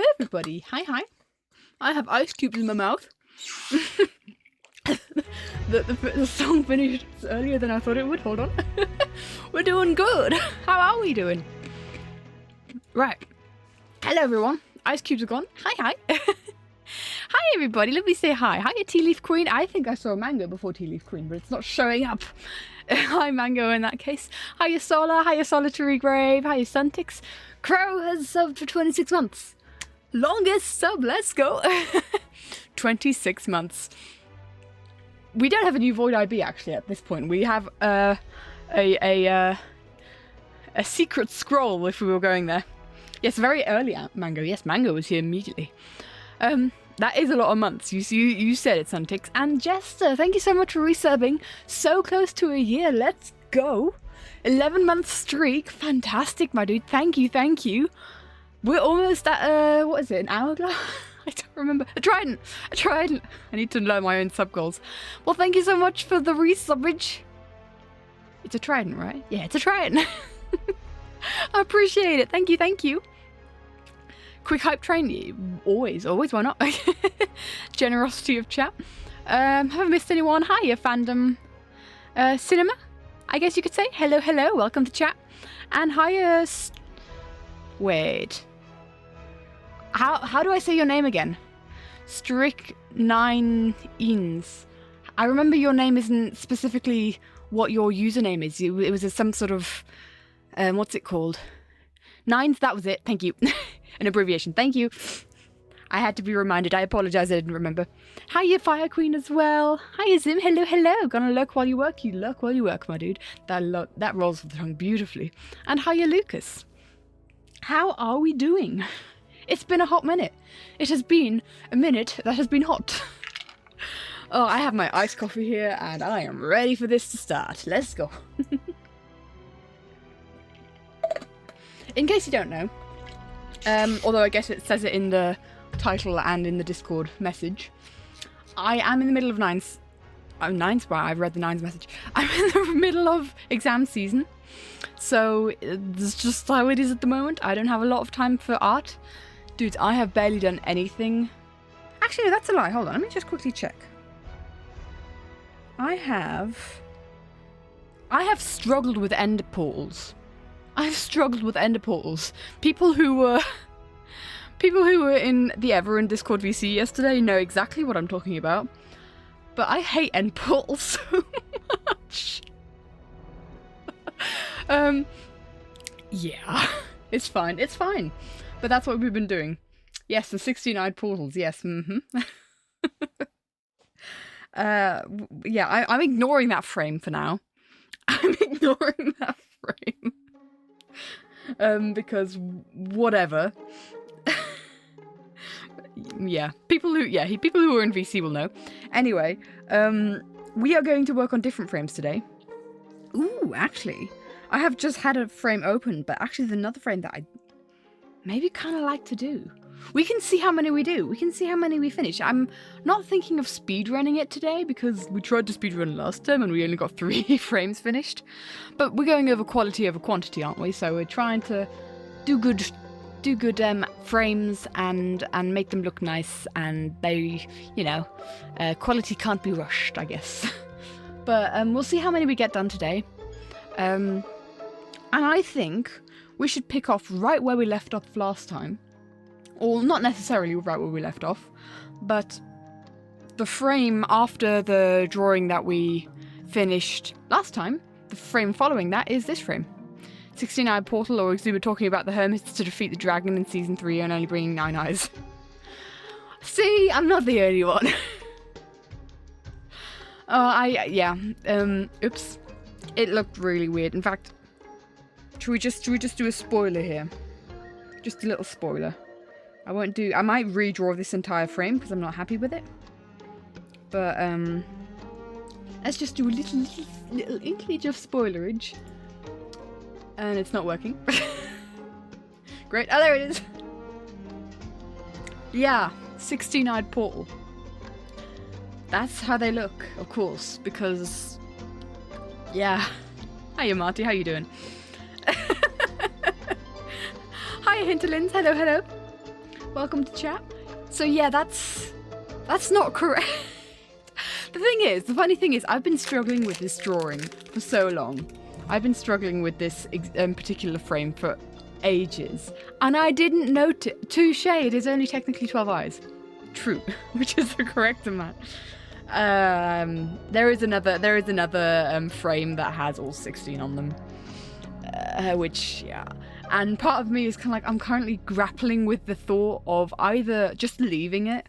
Hello everybody. Hi. I have ice cubes in my mouth. the song finished earlier than I thought it would. Hold on. We're doing good. How are we doing? Right. Hello everyone. Ice cubes are gone. Hi. Hi everybody. Let me say hi. Hiya Tea Leaf Queen. I think I saw Mango before Tea Leaf Queen, but it's not showing up. Hi Mango in that case. Hiya Solar. Hiya Solitary Grave. Hiya Suntix. Crow has subbed for 26 months. Longest sub. Let's go. 26 months. We don't have a new Void IB actually at this point. We have a secret scroll if we were going there. Yes, very early Mango. Yes, Mango was here immediately. That is a lot of months. You said it, Suntix. And Jester, thank you so much for resubbing. So close to a year. Let's go. 11-month streak. Fantastic, my dude. Thank you. We're almost at, what is it, an hourglass? I don't remember. A trident. I need to learn my own sub goals. Well, thank you so much for the resubbage. It's a trident, right? Yeah, it's a trident. I appreciate it. Thank you. Quick hype train. Always, why not? Generosity of chat. Haven't missed anyone. Hiya, fandom. Cinema, I guess you could say. Hello. Welcome to chat. And hiya. Wait. How do I say your name again? Strick 9 Ins. I remember your name isn't specifically what your username is. It was some sort of what's it called? Nines. That was it. Thank you. An abbreviation. Thank you. I had to be reminded. I apologize. I didn't remember. Hiya, Fire Queen as well. Hiya, Zim. Hello. Gonna lurk while you work. You lurk while you work, my dude. That rolls off the tongue beautifully. And hiya, Lucas. How are we doing? It's been a hot minute. It has been a minute that has been hot. Oh, I have my iced coffee here and I am ready for this to start. Let's go. In case you don't know, although I guess it says it in the title and in the Discord message, I am in the middle of Nines. Nines? Wow, I've read the Nines message. I'm in the middle of exam season. So it's just how it is at the moment. I don't have a lot of time for art. Dude, I have barely done anything. Actually, no, that's a lie. Hold on, let me just quickly check. I have struggled with ender portals. People who were in the Everin Discord VC yesterday know exactly what I'm talking about. But I hate end portals so much. Yeah, it's fine. But that's what we've been doing. Yes, the 69 portals, yes, yeah, I'm ignoring that frame for now. Because whatever. Yeah, people who are in VC will know. Anyway, we are going to work on different frames today. Ooh, actually, I have just had a frame open, but actually there's another frame that I maybe kind of like to do. We can see how many we do. We can see how many we finish. I'm not thinking of speedrunning it today because we tried to speedrun last time and we only got 3 frames finished. But we're going over quality over quantity, aren't we? So we're trying to do good frames and make them look nice, and they, quality can't be rushed, I guess. But we'll see how many we get done today. And I think we should pick off right where we left off last time. Or not necessarily right where we left off, but the frame after the drawing that we finished last time, the frame following that is this frame. 69 portal, or as we were talking about the hermits to defeat the dragon in season 3 and only bringing 9 eyes. See, I'm not the only one. Oops. It looked really weird. In fact, should we just do a spoiler here? Just a little spoiler. I might redraw this entire frame because I'm not happy with it. But, let's just do a little inklage of spoilerage. And it's not working. Great. Oh, there it is. Yeah, 16-eyed portal. That's how they look, of course, because... Yeah. Hiya, Marty. How you doing? Hiya, Hinterlands. Hello. Welcome to chat. So yeah, that's not correct. The funny thing is, I've been struggling with this drawing for so long. I've been struggling with this particular frame for ages, and I didn't note it. Touche, it is only technically 12 eyes. True, which is the correct amount. There is another frame that has all 16 on them, which, yeah. And part of me is kind of like, I'm currently grappling with the thought of either just leaving it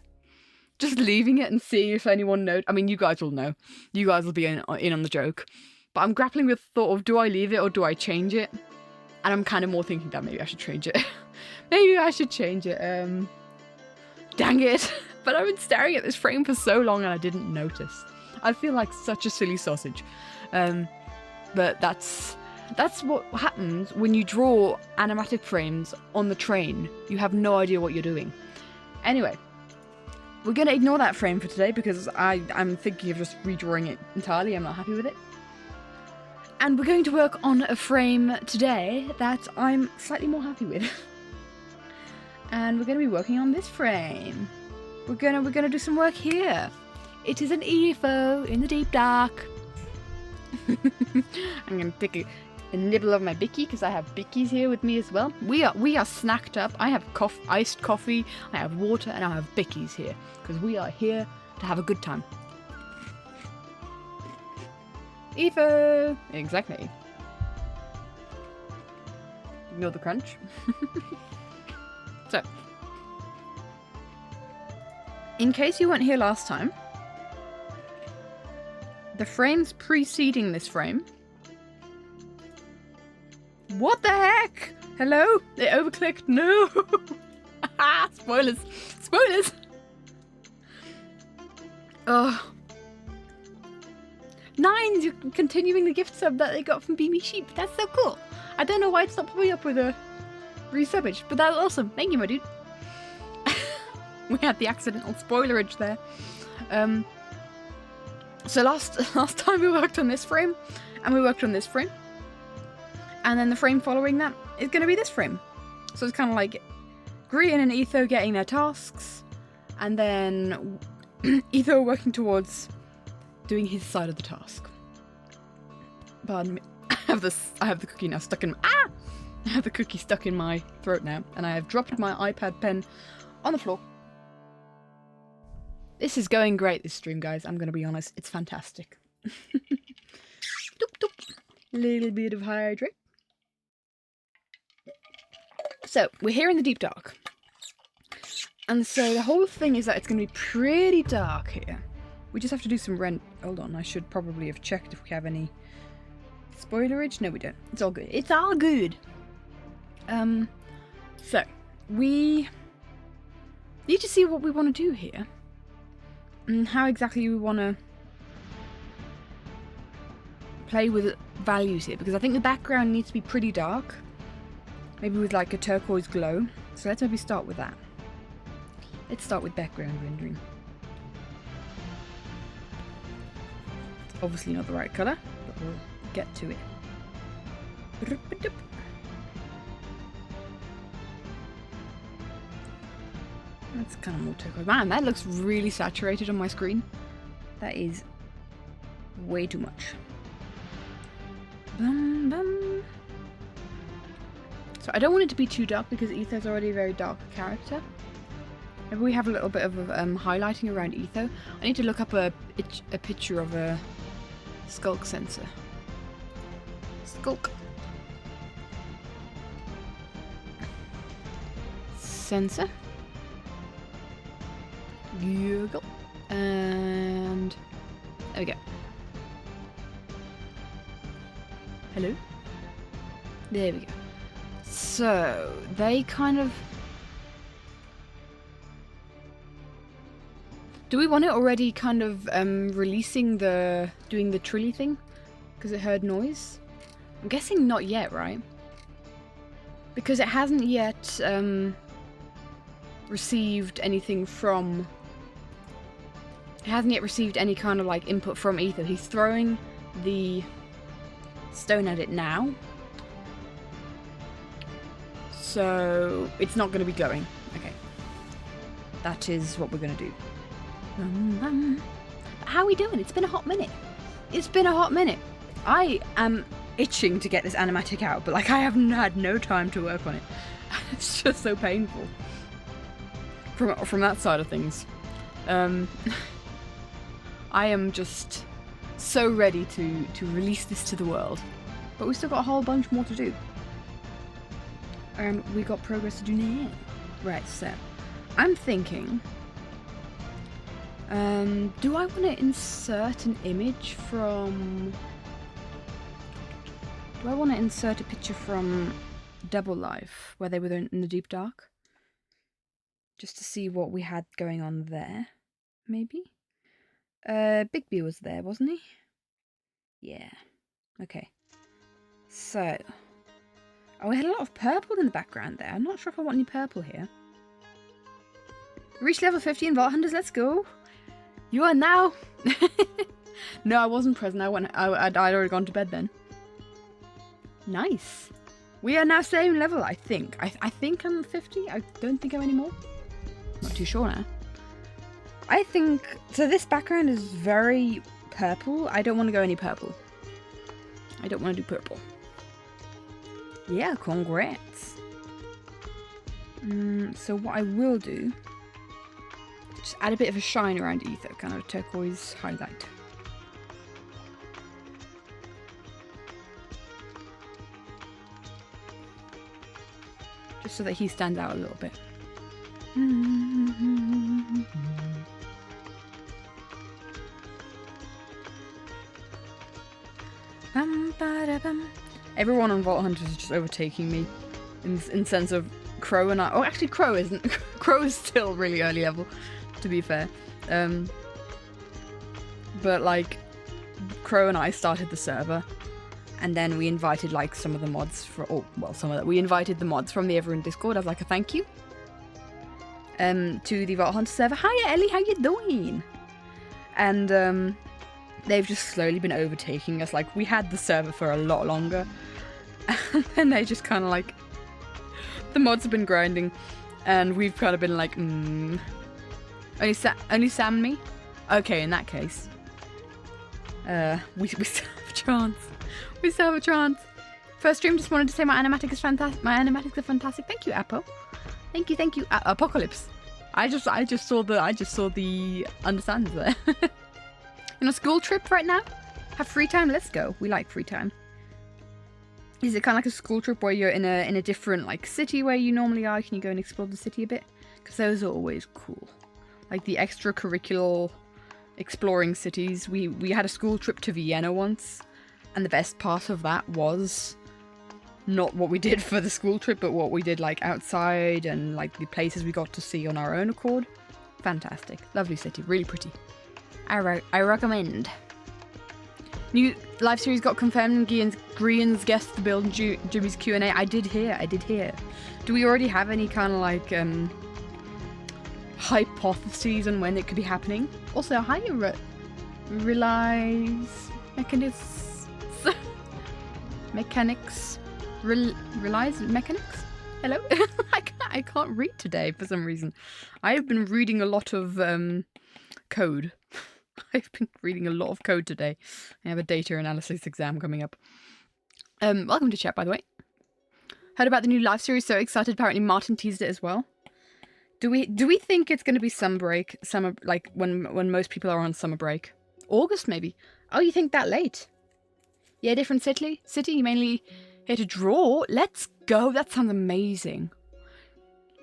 and seeing if anyone knows. I mean, you guys will know. You guys will be in on the joke. But I'm grappling with the thought of, do I leave it or do I change it? And I'm kind of more thinking that maybe I should change it. Maybe I should change it. Dang it. But I've been staring at this frame for so long and I didn't notice. I feel like such a silly sausage. But that's what happens when you draw animatic frames on the train. You have no idea what you're doing. Anyway, we're going to ignore that frame for today because I'm thinking of just redrawing it entirely. I'm not happy with it. And we're going to work on a frame today that I'm slightly more happy with. And we're going to be working on this frame. We're gonna do some work here. It is an Etho in the deep dark. I'm gonna take a nibble of my bicky because I have bickies here with me as well. We are snacked up. I have iced coffee, I have water, and I have bickies here because we are here to have a good time. Etho! Exactly. Ignore the crunch. So, in case you weren't here last time, the frames preceding this frame. What the heck? Hello? It overclicked. No! Spoilers. Spoilers! Oh. Nines, you're continuing the gift sub that they got from Beamy Sheep. That's so cool. I don't know why it's not popping up with a resubbage, but that's awesome. Thank you, my dude. We had the accidental spoilerage there. So last time we worked on this frame, and we worked on this frame, and then the frame following that is going to be this frame. So it's kind of like Grian and Etho getting their tasks, and then Etho working towards doing his side of the task. Pardon me. I have the cookie now stuck in I have the cookie stuck in my throat now, and I have dropped my iPad pen on the floor. This is going great, this stream, guys. I'm going to be honest. It's fantastic. Doop, doop. Little bit of hydrate. So, we're here in the deep dark. And so the whole thing is that it's going to be pretty dark here. We just have to do some Hold on, I should probably have checked if we have any spoilerage. No, we don't. It's all good. It's all good. So, we need to see what we want to do here. And how exactly we want to play with values here. Because I think the background needs to be pretty dark. Maybe with like a turquoise glow. So let's maybe start with that. Let's start with background rendering. It's obviously not the right colour, but we'll get to it. That's kind of more turquoise. Man, that looks really saturated on my screen. That is way too much. Bum, bum. So I don't want it to be too dark because Etho's already a very dark character. Maybe we have a little bit of highlighting around Etho. I need to look up a picture of a skulk sensor. Skulk. Sensor. Google. And there we go. Hello? There we go. So, they kind of... Do we want it already kind of releasing doing the trilly thing? Because it heard noise? I'm guessing not yet, right? Because it hasn't yet received anything from... It hasn't yet received any kind of like input from Etho. He's throwing the stone at it now. So it's not going to be going. Okay. that is what we're going to do. How are we doing? It's been a hot minute. It's been a hot minute. I am itching to get this animatic out, but like I haven't had no time to work on it. It's just so painful. From that side of things. I am just so ready to release this to the world. But we've still got a whole bunch more to do. And we got progress to do now. Right, so I'm thinking, do I want to insert an image from, do I want to insert a picture from Double Life, where they were in the deep dark? Just to see what we had going on there, maybe? Bigby was there, wasn't he? Yeah. Okay. So, oh, we had a lot of purple in the background there. I'm not sure if I want any purple here. Reach level 50 in Vault Hunters, let's go. You are now... No, I wasn't present. I'd already gone to bed then. Nice. We are now same level, I think. I think I'm 50. I don't think I'm any more. Not too sure now. I think... So this background is very purple. I don't want to go any purple. I don't want to do purple. Yeah, congrats. So what I will do... Just add a bit of a shine around Etho. Kind of a turquoise highlight. Just so that he stands out a little bit. Everyone on Vault Hunters is just overtaking me in sense of Crow and I. Oh, actually, Crow isn't. Crow is still really early level, to be fair. But like, Crow and I started the server, and then we invited like some of the mods we invited the mods from the Everyone Discord as like a thank you. To the Vault Hunter server. Hiya Ellie, how you doing? And they've just slowly been overtaking us. Like, we had the server for a lot longer, and they just kind of like, the mods have been grinding, and we've kind of been like, only Sam and me? Okay, in that case, we still have a chance. We still have a chance. First stream, just wanted to say my animatic is fantastic. My animatics are fantastic. Thank you, Apo. Thank you, Apocalypse. I just saw the understands there. In a school trip right now? Have free time? Let's go. We like free time. Is it kind of like a school trip where you're in a different like city where you normally are? Can you go and explore the city a bit? Because those are always cool. Like the extracurricular exploring cities. We had a school trip to Vienna once, and the best part of that was not what we did for the school trip, but what we did like outside and like the places we got to see on our own accord. Fantastic. Lovely city. Really pretty. I recommend. New live series got confirmed and Grian's guest the build and Jimmy's Q&A. I did hear. Do we already have any kind of like hypotheses on when it could be happening? Also, how do you realize mechanics? Relies mechanics? Hello? I can't read today for some reason. I've been reading a lot of code. I've been reading a lot of code today. I have a data analysis exam coming up. Welcome to chat, by the way. Heard about the new live series, so excited. Apparently Martin teased it as well. Do we think it's going to be summer, like when most people are on summer break? August maybe. Oh, you think that late? Yeah, different city, mainly here to draw. Let's go. That sounds amazing.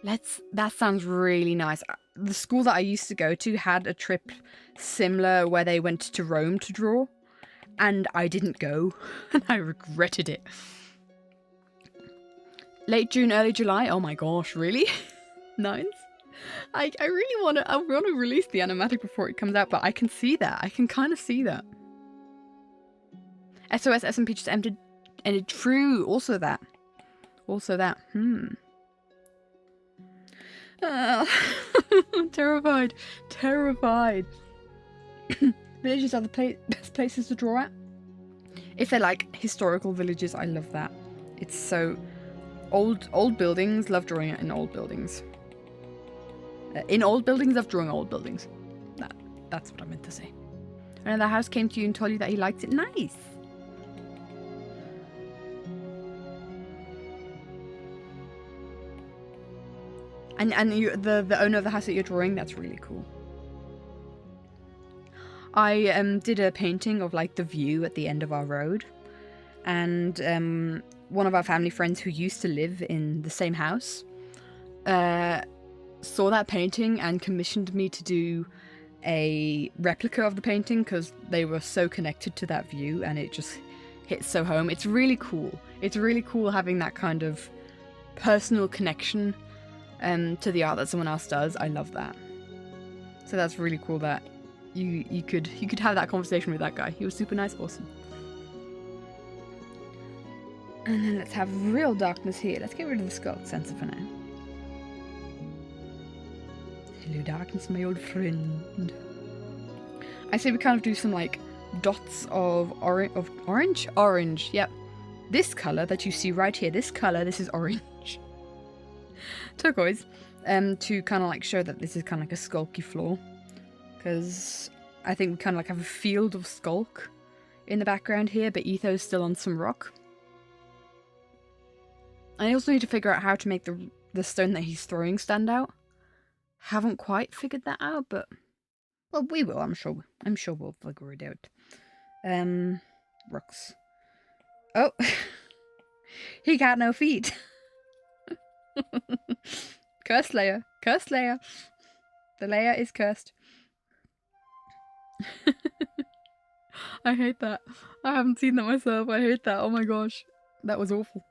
That sounds really nice. The school that I used to go to had a trip similar where they went to Rome to draw, and I didn't go, and I regretted it. Late June, early July. Oh my gosh, really? Nice. I really want to release the animatic before it comes out, but I can see that. I can kind of see that. SOS SMP just ended true. Also that. Terrified. Villages are the best places to draw at. If they're like historical villages, I love that. It's so old buildings. Love drawing it in old buildings. In old buildings, of drawing old buildings. That's what I meant to say. And the house came to you and told you that he liked it. Nice. And you, the owner of the house that you're drawing, that's really cool. I did a painting of like the view at the end of our road, and one of our family friends who used to live in the same house saw that painting and commissioned me to do a replica of the painting because they were so connected to that view and it just hit so home. It's really cool. It's really cool having that kind of personal connection to the art that someone else does. I love that. So that's really cool that you could have that conversation with that guy. He was super nice, awesome. And then let's have real darkness here. Let's get rid of the skulk sensor for now. Hello darkness, my old friend. I say we kind of do some like dots of orange? Orange, yep. This colour that you see right here, this colour, this is orange. Turquoise. To kind of like show that this is kind of like a skulky floor. Because I think we kind of like have a field of skulk in the background here, but Etho's still on some rock. I also need to figure out how to make the stone that he's throwing stand out. Haven't quite figured that out, but well, we will. I'm sure we'll figure it out. Rocks. Oh, he got no feet. Cursed layer. Cursed layer. The layer is cursed. I hate that. I haven't seen that myself. I hate that. Oh my gosh, that was awful.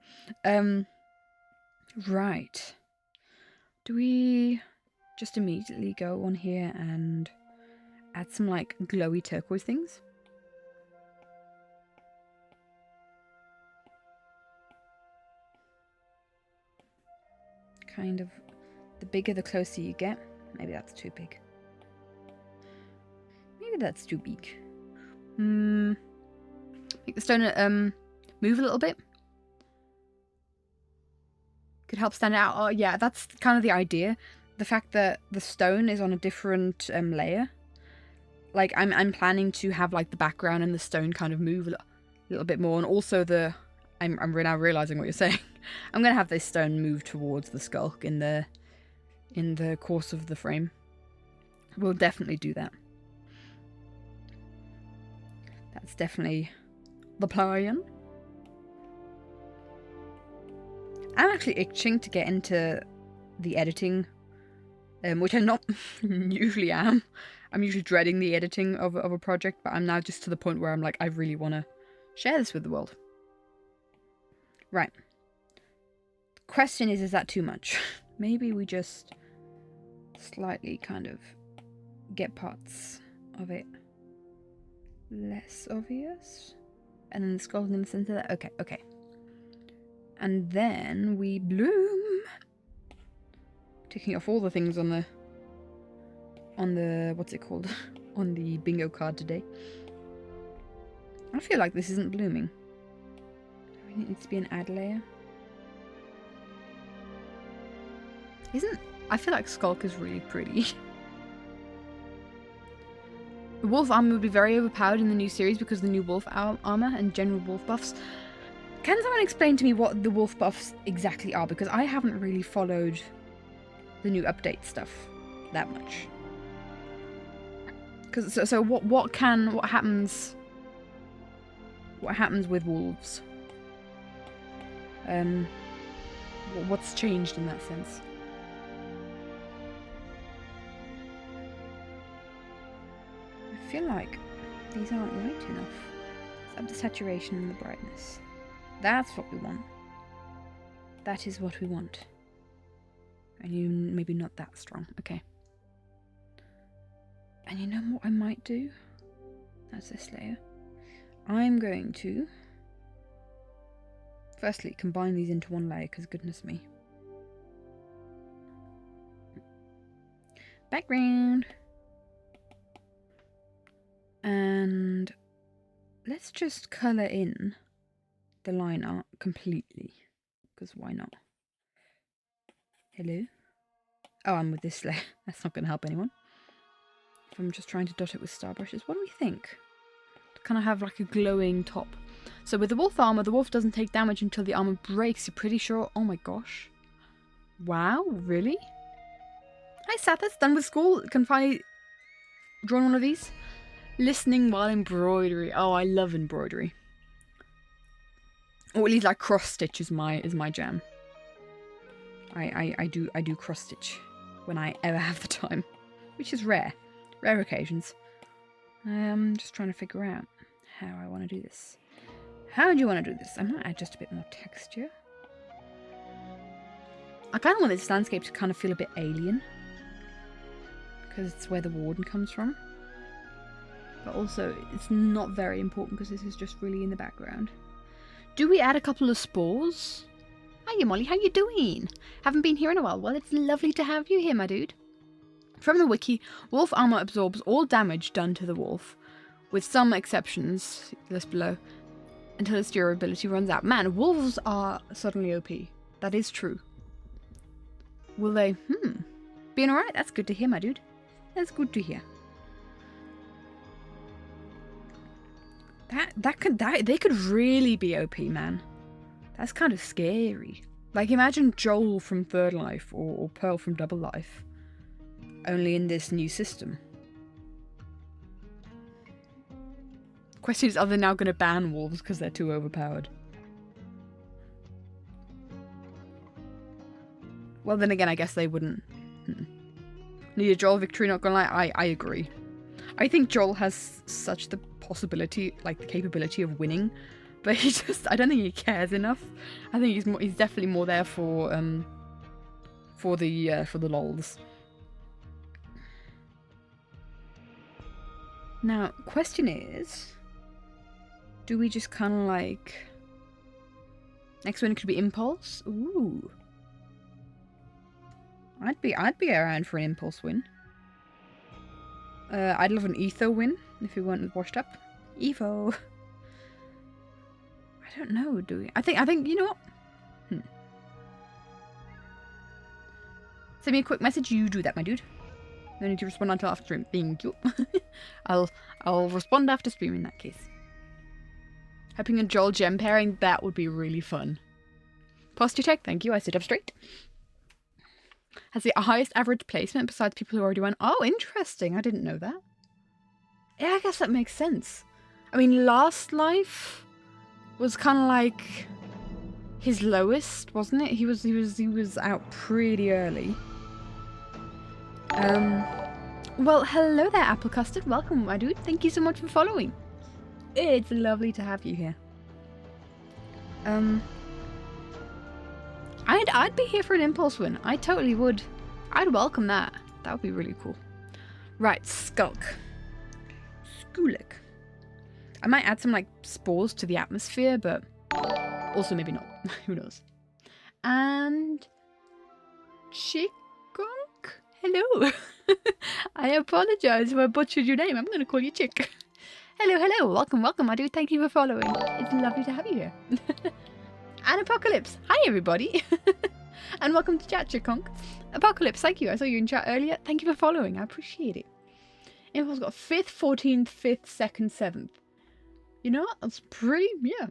Right. Do we just immediately go on here and add some like glowy turquoise things? Kind of, the bigger the closer you get. Maybe that's too big. Maybe that's too big. Make the stone move a little bit. Could help stand out. Oh yeah, that's kind of the idea. The fact that the stone is on a different layer. Like I'm planning to have like the background and the stone kind of move a little bit more, and also I'm now realizing what you're saying. I'm gonna have this stone move towards the skulk in the course of the frame. We'll definitely do that. That's definitely the plan. I'm actually itching to get into the editing, which I not usually am. I'm usually dreading the editing of a project, but I'm now just to the point where I'm like, I really want to share this with the world. Right. The question is that too much? Maybe we just slightly kind of get parts of it less obvious. And then the skull's in the center there. Okay, okay. And then we bloom. Ticking off all the things on the what's it called? On the bingo card today. I feel like this isn't blooming. I think it needs to be an add layer. I feel like Skulk is really pretty. The wolf armor would be very overpowered in the new series because of the new wolf armor and general wolf buffs. Can someone explain to me what the wolf buffs exactly are? Because I haven't really followed the new update stuff that much. Because so what happens with wolves? What's changed in that sense? I feel like these aren't light enough. Let's up the saturation and the brightness. That's what we want. That is what we want. And you maybe not that strong. Okay. And you know what I might do? That's this layer. I'm going to firstly combine these into one layer, because goodness me. Background. And let's just colour in the line art completely, because why not? Hello? Oh, I'm with this layer. That's not going to help anyone. If I'm just trying to dot it with star brushes, what do we think? To kind of have like a glowing top. So with the wolf armor, the wolf doesn't take damage until the armor breaks. You're pretty sure? Oh my gosh. Wow, really? Hi, Sathis. Done with school. Can finally draw one of these. Listening while embroidery. Oh, I love embroidery. Or at least like cross stitch is my jam. I do cross stitch when I ever have the time, which is rare occasions. I'm just trying to figure out how I want to do this. How do you want to do this? I might add just a bit more texture. I kind of want this landscape to kind of feel a bit alien, because it's where the Warden comes from. But also, it's not very important because this is just really in the background. Do we add a couple of spores? Hiya, Molly. How you doing? Haven't been here in a while. Well, it's lovely to have you here, my dude. From the wiki, wolf armor absorbs all damage done to the wolf, with some exceptions, list below, until its durability runs out. Man, wolves are suddenly OP. That is true. Will they? Being alright? That's good to hear, my dude. That's good to hear. They could really be OP, man. That's kind of scary. Like, imagine Joel from Third Life or Pearl from Double Life, only in this new system. Question is, are they now going to ban wolves because they're too overpowered? Well, then again, I guess they wouldn't. Need a Joel victory, not gonna lie. I agree. I think Joel has such the possibility, like the capability of winning, but I don't think he cares enough. I think he's definitely more there for the lols. Now, question is, do we just kind of like, next one could be Impulse? Ooh. I'd be around for an Impulse win. I'd love an Etho win if we weren't washed up. Evo. I don't know, do we? I think you know what? Send me a quick message. You do that, my dude. No need to respond until after stream. Thank you. I'll respond after stream in that case. Hoping a Joel gem pairing, that would be really fun. Posture check, thank you. I sit up straight. Has the highest average placement besides people who already won. Oh, interesting. I didn't know that. Yeah, I guess that makes sense. I mean, Last Life was kind of like his lowest, wasn't it? He was out pretty early. Well, hello there, Apple Custard. Welcome, my dude. Thank you so much for following. It's lovely to have you here. I'd be here for an Impulse win. I totally would. I'd welcome that. That would be really cool. Right, Skulk. Skulk. I might add some like spores to the atmosphere, but also maybe not. Who knows? And Chikunk? Hello. I apologize if I butchered your name. I'm going to call you Chick. Hello. Welcome, my dude. Thank you for following. It's lovely to have you here. And Apocalypse. Hi, everybody. And welcome to chat, Chikunk. Apocalypse, thank you. I saw you in chat earlier. Thank you for following. I appreciate it. Info's got 5th, 14th, 5th, 2nd, 7th. You know what? That's pretty, yeah.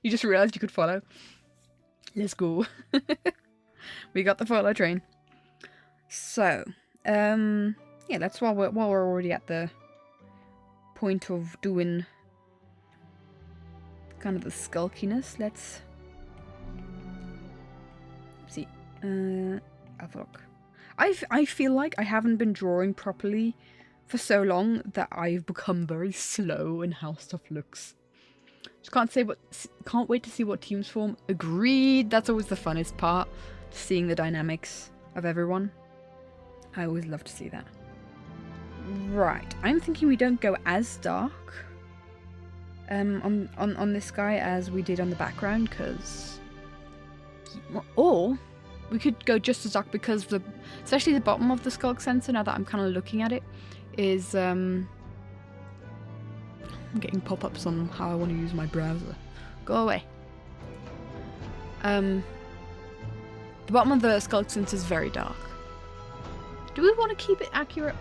You just realized you could follow. Let's go. We got the follow train. So, yeah, that's while we're already at the point of doing kind of the skulkiness. Let's see. Have a look. I feel like I haven't been drawing properly for so long that I've become very slow in how stuff looks. Just can't wait to see what teams form. Agreed. That's always the funnest part, seeing the dynamics of everyone. I always love to see that. Right, I'm thinking we don't go as dark on this guy as we did on the background, because, or we could go just as dark because especially the bottom of the skulk sensor, now that I'm kind of looking at it, is I'm getting pop-ups on how I want to use my browser. Go away. The bottom of the skeleton is very dark. Do we want to keep it accurate?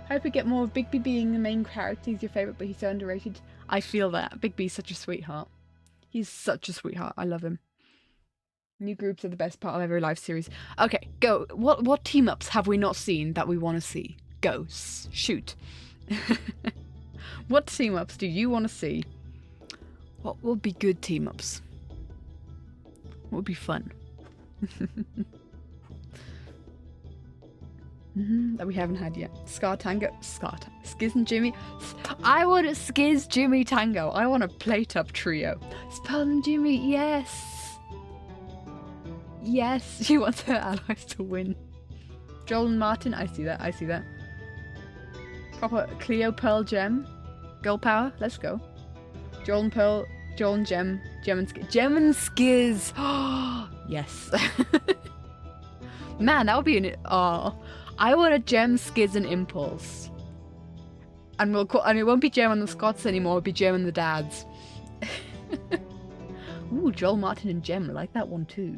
I hope we get more of Bigby being the main character. He's your favourite, but he's so underrated. I feel that. Bigby's such a sweetheart. He's such a sweetheart. I love him. New groups are the best part of every live series. Okay, go. What team-ups have we not seen that we want to see? Go. Shoot. What team-ups do you want to see? What would be good team-ups? What would be fun? That we haven't had yet. Scar Tango. Skiz and Jimmy. I want a Skiz, Jimmy, Tango. I want a plate-up trio. Spell and Jimmy, yes. Yes, she wants her allies to win. Joel and Martin, I see that, I see that. Proper Cleo, Pearl, Gem. Girl power, let's go. Joel and Pearl, Joel and Gem, Gem and Skiz. Gem and Skiz! Oh, yes. Man, that would be an... Oh, I want a Gem, Skiz and Impulse. And it won't be Gem and the Scots anymore, it'll be Gem and the Dads. Ooh, Joel, Martin and Gem, I like that one too.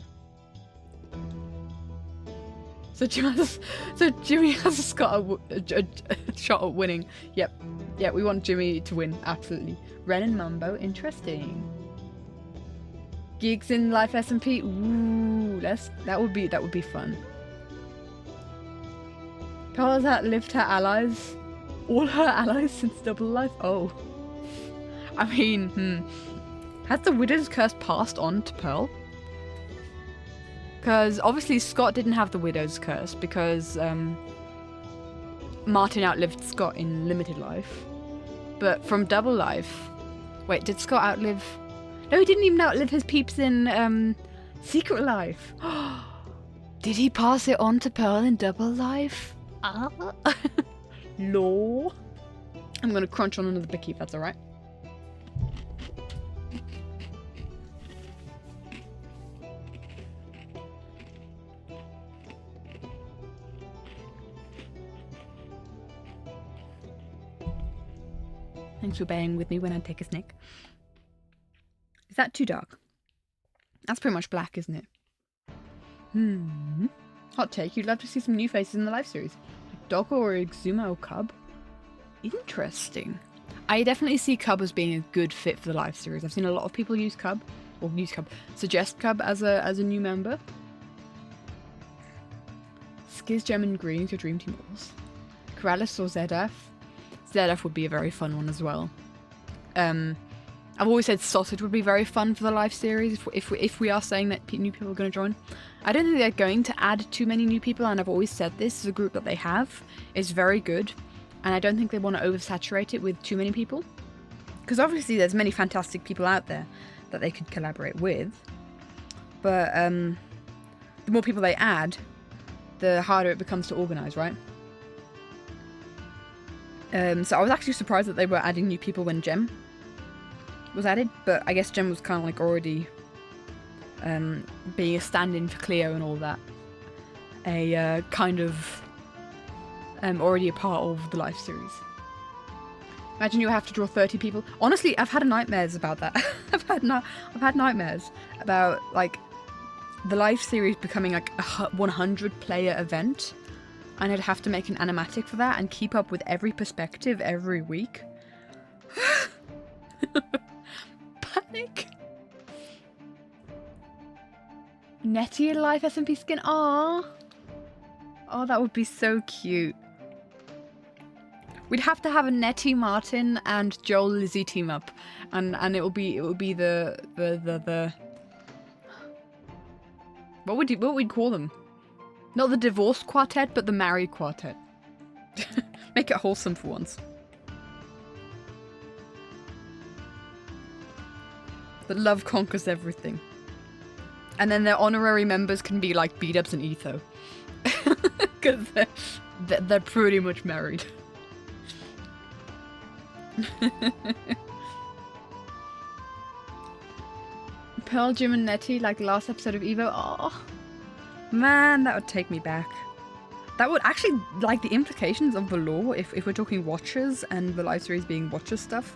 So Jimmy has a shot at winning. Yep. Yeah, we want Jimmy to win, absolutely. Ren and Mambo, interesting. Gigs in Life SMP. Ooh, that would be fun. Pearl has outlived her allies. All her allies since Double Life. Oh. I mean, has the Widow's Curse passed on to Pearl? Because obviously Scott didn't have the Widow's Curse because Martin outlived Scott in Limited Life. But from Double Life... Wait, did Scott outlive... No, he didn't even outlive his peeps in Secret Life. Did he pass it on to Pearl in Double Life? Lore. I'm going to crunch on another Bicky if that's alright. Thanks for bearing with me when I take a snack. Is that too dark? That's pretty much black, isn't it? Hot take, you'd love to see some new faces in the live series. Like Doggo or Exuma or Cub? Interesting. I definitely see Cub as being a good fit for the live series. I've seen a lot of people suggest Cub as a new member. Skiz, Gem and Green is your dream team roles. Corrales or ZF? ZF would be a very fun one as well. I've always said Sausage would be very fun for the live series if we are saying that new people are going to join. I don't think they're going to add too many new people, and I've always said this, the group that they have is very good, and I don't think they want to oversaturate it with too many people. Because obviously there's many fantastic people out there that they could collaborate with, but the more people they add, the harder it becomes to organise, right? So I was actually surprised that they were adding new people when Gem was added, but I guess Gem was kind of like already being a stand-in for Cleo and all that. Kind of already a part of the live series. Imagine you have to draw 30 people. Honestly, I've had nightmares about that. I've had nightmares about like the live series becoming like a 100-player event. And I'd have to make an animatic for that and keep up with every perspective every week. Panic. Nettie in Life SMP skin. Aww. Oh, that would be so cute. We'd have to have a Nettie, Martin, and Joel Lizzie team up, and it will be the what would we call them? Not the divorced quartet, but the married quartet. Make it wholesome for once. That love conquers everything. And then their honorary members can be like B-dubs and Etho. Because they're pretty much married. Pearl, Jim and Nettie, like the last episode of Evo. Oh. Man, that would take me back. That would actually, like, the implications of the lore, if we're talking Watchers and the live series being Watchers stuff.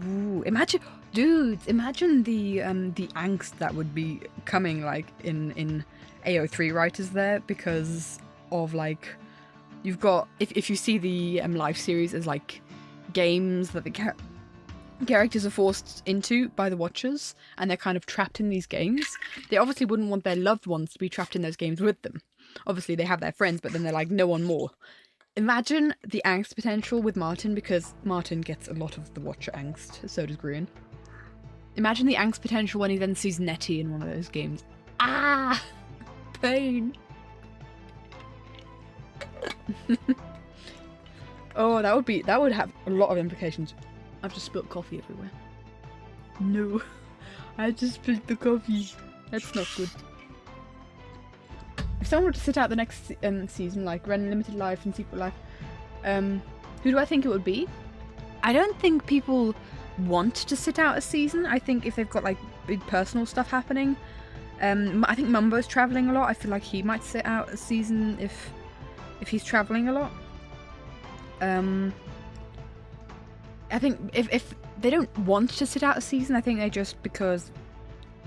Ooh, imagine, Dudes, imagine the angst that would be coming like in AO3 writers there, because of like, you've got, if you see the live series as like games that the characters are forced into by the watchers, and they're kind of trapped in these games, they obviously wouldn't want their loved ones to be trapped in those games with them. Obviously they have their friends, but then they're like, no one more. Imagine the angst potential with Martin, because Martin gets a lot of the watcher angst, so does Grian. Imagine the angst potential when he then sees Nettie in one of those games. Ah! Pain! Oh, that would have a lot of implications. I've just spilled coffee everywhere. No. I just spilled the coffee. That's not good. If someone were to sit out the next season, like Ren Limited Life and Secret Life, who do I think it would be? I don't think people want to sit out a season. I think if they've got like big personal stuff happening, I think Mumbo's traveling a lot. I feel like he might sit out a season if he's traveling a lot. I think if they don't want to sit out a season, I think they just, because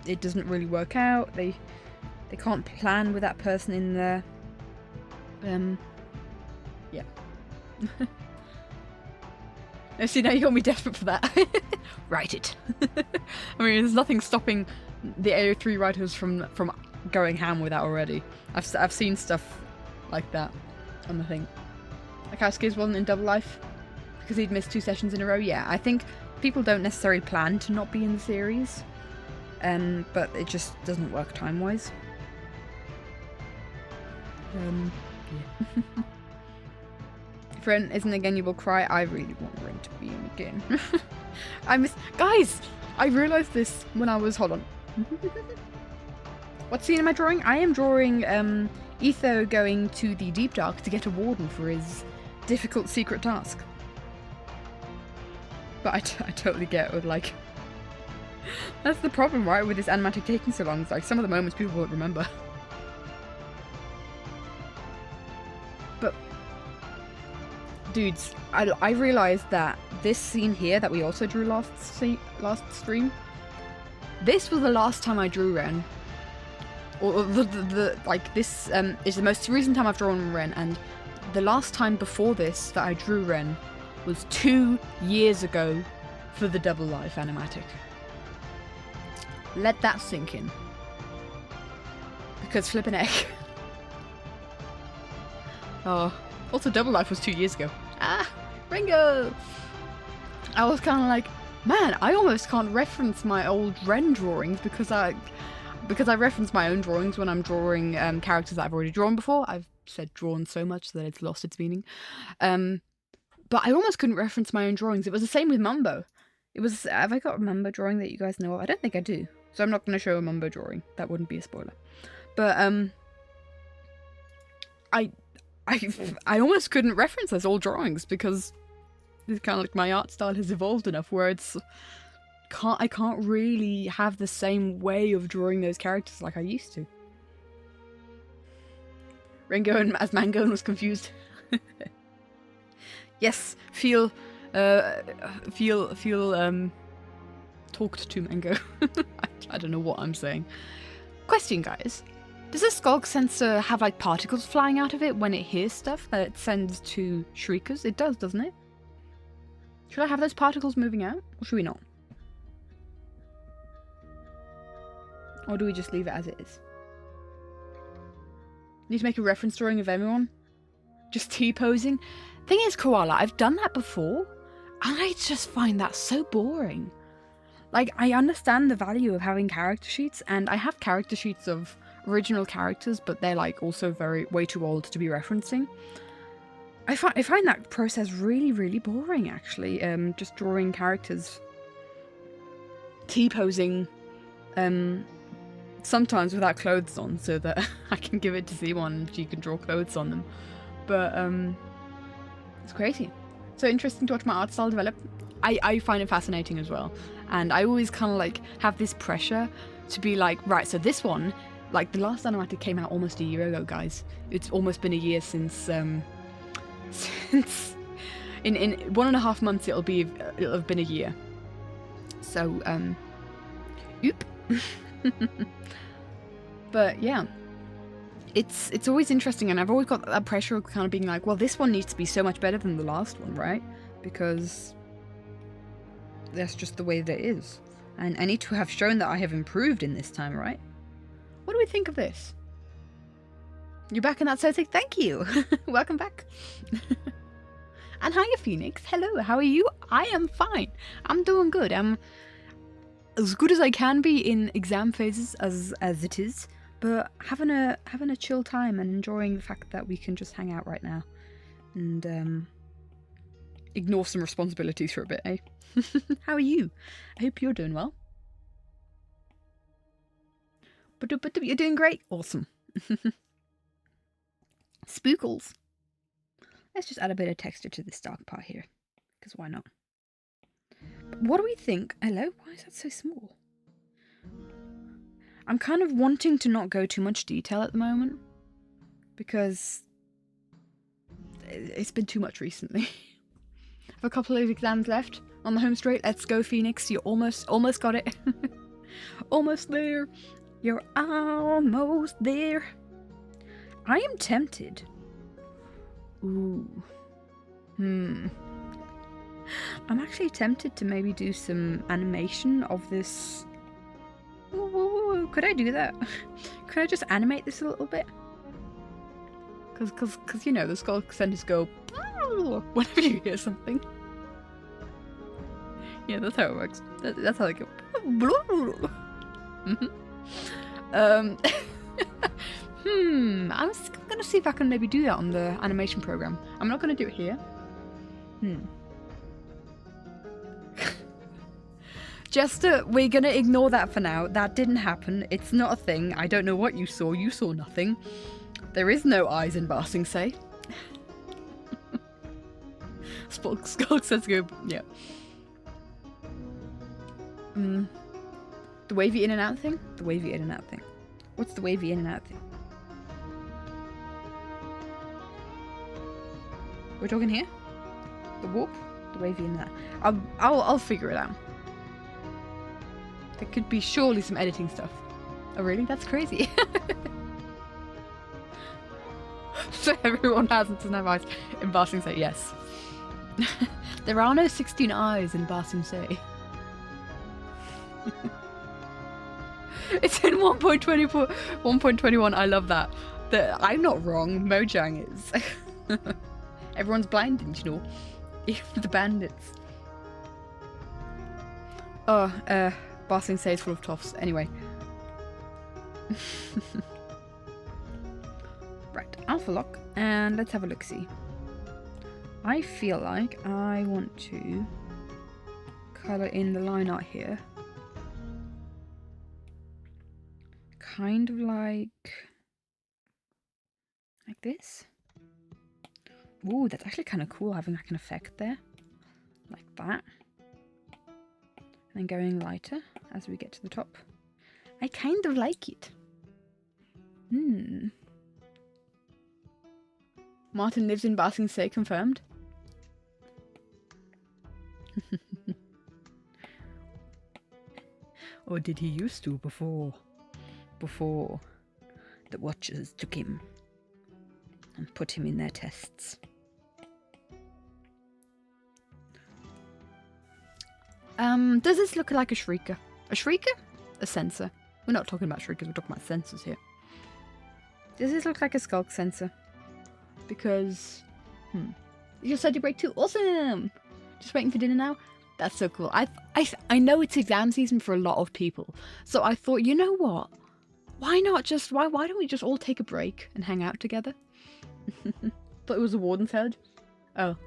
it doesn't really work out, they can't plan with that person in there. Yeah. No, see, now you got me desperate for that. Write it. I mean, there's nothing stopping the AO3 writers from going ham with that already. I've seen stuff like that on the thing. Like how Skiz wasn't in Double Life because he'd missed 2 sessions in a row. Yeah, I think people don't necessarily plan to not be in the series, but it just doesn't work time-wise. Yeah. If Ren isn't again, you will cry. I really want Ren to be in again. Guys, I realised this when I was... Hold on. What scene am I drawing? I am drawing Etho going to the Deep Dark to get a Warden for his difficult secret task. But I totally get with, like... That's the problem, right, with this animatic taking so long. It's like, some of the moments people won't remember. But... Dudes, I realised that this scene here that we also drew last stream, this was the last time I drew Ren. Or this is the most recent time I've drawn Ren, and the last time before this that I drew Ren was 2 years ago for the Double Life animatic. Let that sink in. Because flippin' heck. Oh, also Double Life was 2 years ago. Ah, Ringo! I was kind of like, man, I almost can't reference my old Ren drawings because I reference my own drawings when I'm drawing characters that I've already drawn before. I've said drawn so much that it's lost its meaning. But I almost couldn't reference my own drawings. It was the same with Mumbo. It was, have I got a Mumbo drawing that you guys know of? I don't think I do. So I'm not going to show a Mumbo drawing. That wouldn't be a spoiler. But I almost couldn't reference those old drawings because it's kind of like my art style has evolved enough where I can't really have the same way of drawing those characters like I used to. Ringo as Mango was confused. Yes, feel talked to Mango. I don't know what I'm saying. Question, guys. Does a Skulk sensor have like particles flying out of it when it hears stuff that it sends to Shriekers? It does, doesn't it? Should I have those particles moving out, or should we not? Or do we just leave it as it is? Need to make a reference drawing of everyone? Just T-posing? Thing is, Koala, I've done that before, and I just find that so boring. Like, I understand the value of having character sheets, and I have character sheets of original characters, but they're like also way too old to be referencing. I find that process really, really boring, actually. Just drawing characters, T-posing, sometimes without clothes on, so that I can give it to C1 and she can draw clothes on them. But it's crazy. So interesting to watch my art style develop. I find it fascinating as well, and I always kind of like have this pressure to be like, right, so this one, like the last animatic came out almost a year ago, guys. It's almost been a year since in 1.5 months it'll have been a year. So, oop. But yeah, it's always interesting, and I've always got that pressure of kind of being like, well, this one needs to be so much better than the last one, right? Because that's just the way that it is. And I need to have shown that I have improved in this time, right? What do we think of this? You're back in that setting? Thank you! Welcome back! And hiya, Phoenix. Hello, how are you? I am fine. I'm doing good. I'm as good as I can be in exam phases as it is, but having a chill time and enjoying the fact that we can just hang out right now and ignore some responsibilities for a bit, eh? How are you? I hope you're doing well. But you're doing great. Awesome. Spookles. Let's just add a bit of texture to this dark part here, because why not? But what do we think? Hello? Why is that so small? I'm kind of wanting to not go too much detail at the moment, because it's been too much recently. I have a couple of exams left on the home straight. Let's go, Phoenix. You almost got it. Almost there. You're almost there. I am tempted. Ooh. I'm actually tempted to maybe do some animation of this. Ooh, could I do that? Could I just animate this a little bit? Cause you know, the skull centers go whenever you hear something. Yeah, that's how it works. That's how they go. I'm gonna see if I can maybe do that on the animation program. I'm not gonna do it here. Jester, we're gonna ignore that for now. That didn't happen. It's not a thing. I don't know what you saw. You saw nothing. There is no eyes in Ba Sing Se. Skull says go. Yeah. The wavy in and out thing? The wavy in and out thing. What's the wavy in and out thing? We're talking here? The warp? The wavy in and out. I'll figure it out. There could be surely some editing stuff. Oh really? That's crazy. So everyone doesn't have eyes in Ba Sing Se. Yes. There are no 16 eyes in Ba Sing Se. It's in 1.24, 1.21. I love that. I'm not wrong. Mojang is. Everyone's blinded, you know. Even the bandits. Oh, Ba Sing Se is full of toffs. Anyway. Right, alpha lock, and let's have a look-see. I feel like I want to colour in the line art here. Kind of like this. Ooh, that's actually kind of cool having like an effect there. Like that. And then going lighter as we get to the top. I kind of like it. Martin lives in Ba Sing Se, confirmed. Or did he used to before the Watchers took him and put him in their tests? Does this look like a shrieker? A shrieker? A sensor. We're not talking about shriekers, we're talking about sensors here. Does this look like a skulk sensor? Because, you just said you break too. Awesome! Just waiting for dinner now? That's so cool. I know it's exam season for a lot of people. So I thought, you know what? Why not just, why don't we just all take a break and hang out together? Thought it was a Warden's head. Oh.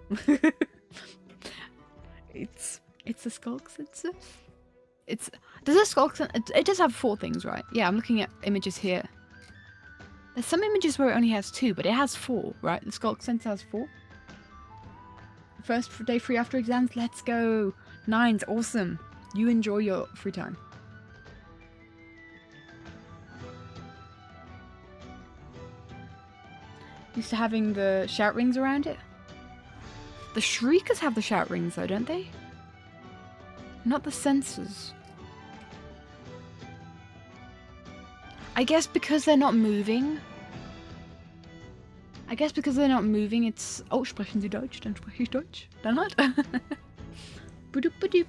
It's a skulk sensor. Does a skulk sensor, it does have 4 things, right? Yeah, I'm looking at images here. There's some images where it only has 2, but it has 4, right? The skulk sensor has 4. First day free after exams, let's go. 9's awesome. You enjoy your free time. Used to having the shout rings around it. The shriekers have the shout rings though, don't they? Not the sensors. I guess because they're not moving. It's... Oh, sprechen Sie Deutsch? Dann spreche ich Deutsch. Dann halt. Budup, budup.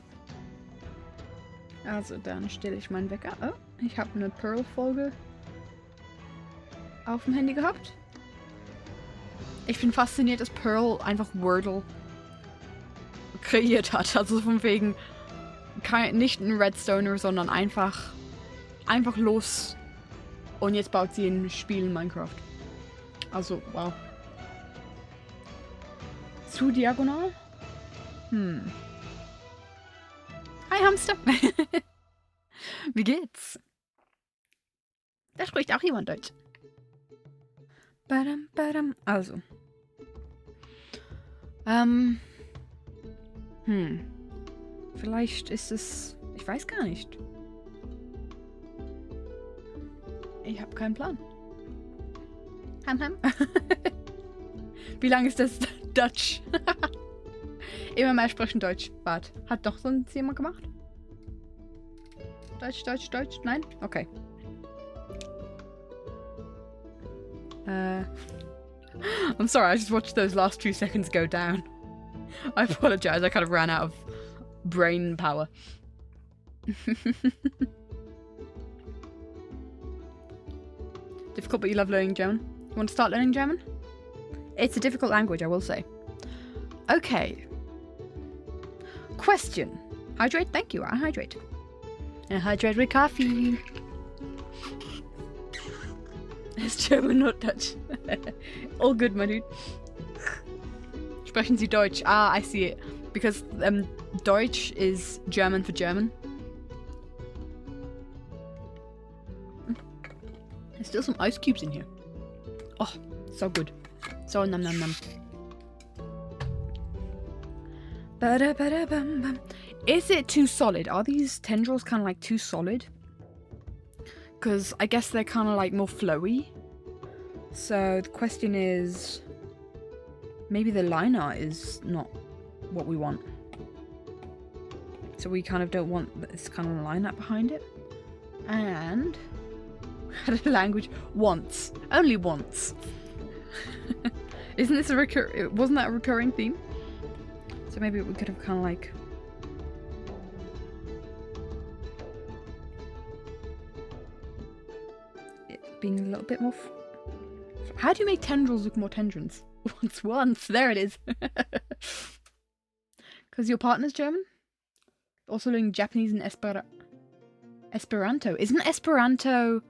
Also, dann stelle ich meinen Wecker. Oh, ich habe eine Pearl-Folge auf dem Handy gehabt. Ich bin fasziniert, dass Pearl einfach Wordle kreiert hat. Also von wegen nicht ein Redstoner, sondern einfach los. Und jetzt baut sie ein Spiel in Minecraft. Also, wow. Zu diagonal? Hi Hamster. Wie geht's? Da spricht auch jemand Deutsch. Badam, badam. Also. Vielleicht ist es... Ich weiß gar nicht. Ich habe keinen Plan. Ham. Wie lange ist das Dutch? Immer mehr sprechen Deutsch. Warte, hat doch sonst jemand gemacht? Deutsch. Nein? Okay. I'm sorry, I just watched those last 2 seconds go down. I apologize, I kind of ran out of brain power. Difficult, but you love learning German? You want to start learning German? It's a difficult language, I will say. Okay. Question. Hydrate? Thank you, I hydrate. And hydrate with coffee. It's German, not Dutch. All good, my dude. Sprechen Sie Deutsch? Ah, I see it. Because Deutsch is German for German. There's still some ice cubes in here. Oh, so good. So num. Ba-da-ba-da-bum-bum. Is it too solid? Are these tendrils kind of like too solid? Because I guess they're kind of like more flowy. So the question is, maybe the line art is not what we want. So we kind of don't want this kind of line art behind it. And had a language once, only once. Isn't this wasn't that a recurring theme? So maybe we could have kind of like it being a little bit more. How do you make tendrils look more tendrils? Once, there it is. Because your partner's German, also learning Japanese and Esperanto. Isn't Esperanto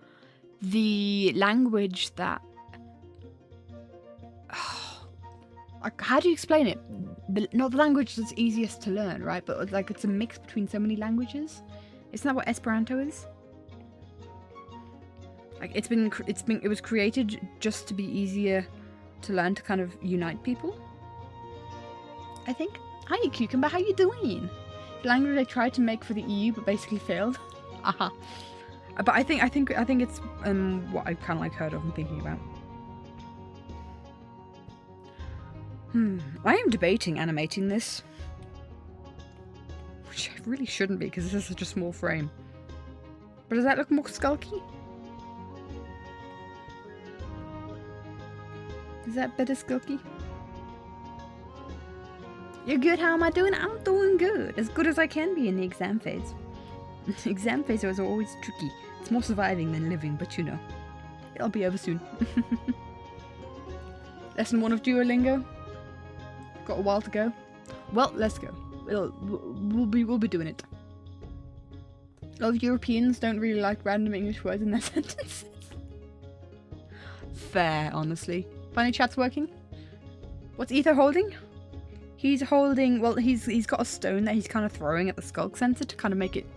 the language that... how do you explain it? Not the language that's easiest to learn, right? But like it's a mix between so many languages. Isn't that what Esperanto is? Like it was created just to be easier to learn, to kind of unite people, I think. Hi Cucumber, how you doing? The language I tried to make for the EU but basically failed. Aha. But I think it's what I've kind of like heard of and thinking about. I am debating animating this, which I really shouldn't be because this is such a small frame. But does that look more skulky? Is that better, Skulky? You're good, how am I doing? I'm doing good. As good as I can be in the exam phase. Exam phase is always tricky. It's more surviving than living, but you know. It'll be over soon. Lesson 1 of Duolingo. Got a while to go. Well, let's go. We'll be doing it. A lot of Europeans don't really like random English words in their sentences. Fair, honestly. Finally, chat's working. What's Etho holding? He's holding... Well, he's got a stone that he's kind of throwing at the skulk sensor to kind of make it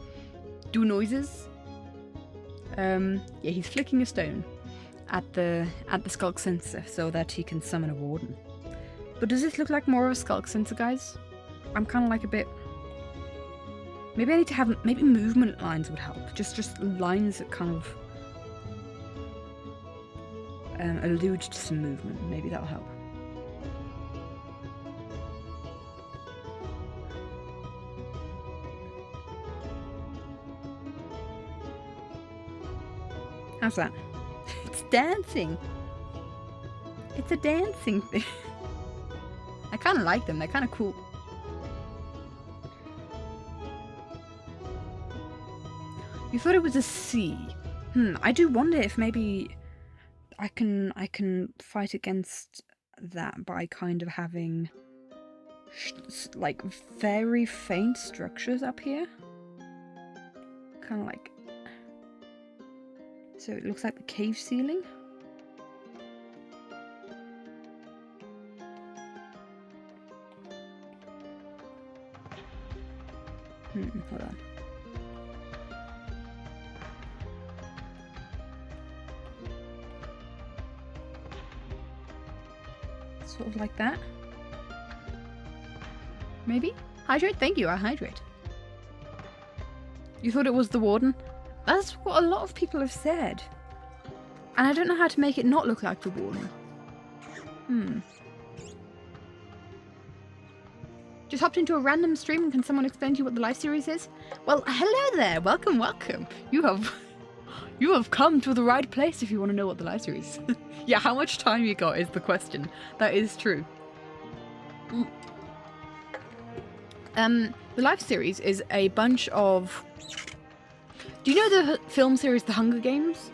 do noises. Yeah, he's flicking a stone at the skulk sensor so that he can summon a warden. But does this look like more of a skulk sensor, guys? I'm kind of like a bit... Maybe I need to have... Maybe movement lines would help. Just lines that kind of... allude to some movement. Maybe that'll help. How's that? It's dancing. It's a dancing thing. I kind of like them. They're kind of cool. You thought it was a C. I do wonder if maybe I can fight against that by kind of having like very faint structures up here. Kind of like, so it looks like the cave ceiling. Hold on. Sort of like that. Maybe? Hydrate? Thank you, I hydrate. You thought it was the Warden? That's what a lot of people have said. And I don't know how to make it not look like the Warden. Just hopped into a random stream and can someone explain to you what the live series is? Well, hello there, welcome, welcome. You have come to the right place if you want to know what the live series is. Yeah, how much time you got is the question. That is true. The live series is a bunch of... Do you know the film series The Hunger Games?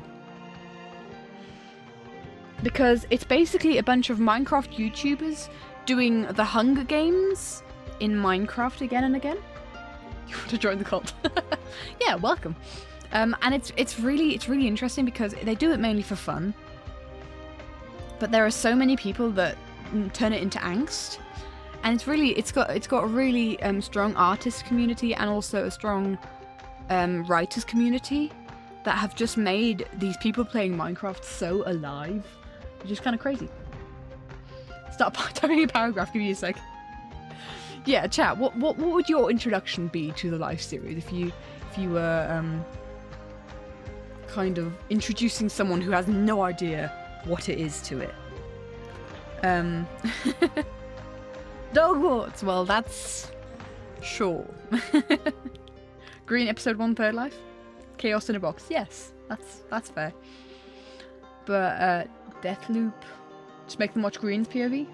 Because it's basically a bunch of Minecraft YouTubers doing the Hunger Games in Minecraft again and again. You want to join the cult? Yeah, welcome. And it's really interesting because they do it mainly for fun. But there are so many people that turn it into angst, and it's got a really strong artist community and also a strong writers community that have just made these people playing Minecraft so alive, which is kind of crazy. Start typing a paragraph. Give you a sec. Yeah, chat. What would your introduction be to the live series if you were kind of introducing someone who has no idea what it is to it? Dogwarts. Well, that's sure. Green episode 1 third life. Chaos in a box. Yes, that's fair. But Deathloop. Just make them watch Green's POV.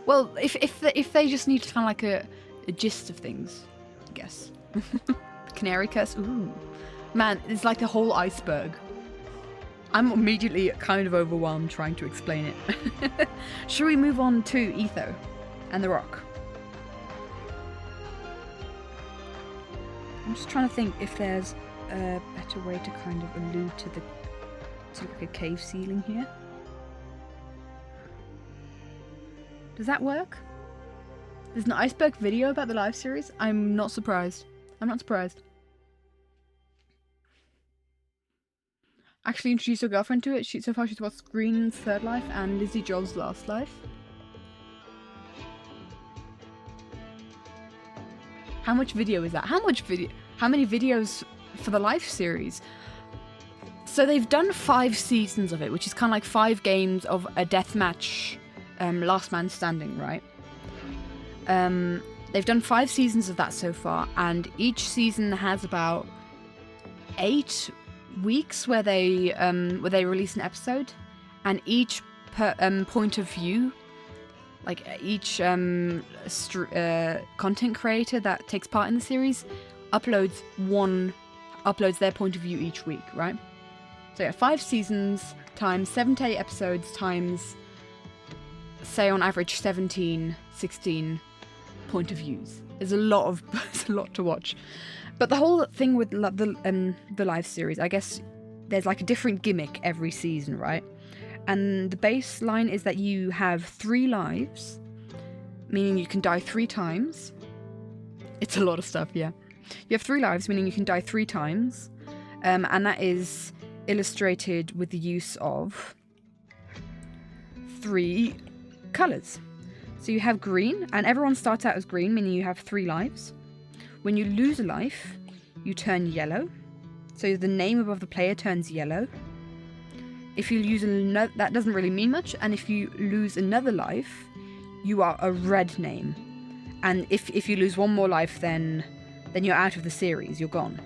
Well, if they just need kind of like a gist of things, I guess. Canary curse. Ooh, man, it's like the whole iceberg. I'm immediately kind of overwhelmed trying to explain it. Should we move on to Etho and the rock? I'm just trying to think if there's a better way to kind of allude to like a cave ceiling here. Does that work? There's an iceberg video about the live series? I'm not surprised. I'm not surprised. Actually introduced her girlfriend to it. So far she's watched Green's Third Life and Lizzie Job's Last Life. How much video is that? How many videos for the live series? So they've done 5 seasons of it, which is kind of like 5 games of a deathmatch, last man standing, right? They've done 5 seasons of that so far, and each season has about 8 weeks where they release an episode, and each point of view, like each content creator that takes part in the series uploads their point of view each week, right? So yeah, 5 seasons times 7 to 8 episodes times, say on average 17, 16 point of views. There's a lot to watch. But the whole thing with the live series, I guess there's like a different gimmick every season, right? And the baseline is that you have 3 lives, meaning you can die 3 times. It's a lot of stuff, yeah. You have 3 lives, meaning you can die 3 times. And that is illustrated with the use of 3 colours. So you have green, and everyone starts out as green, meaning you have 3 lives. When you lose a life, you turn yellow. So the name above the player turns yellow. If you lose another, that doesn't really mean much. And if you lose another life, you are a red name. And if you lose one more life, then you're out of the series. You're gone.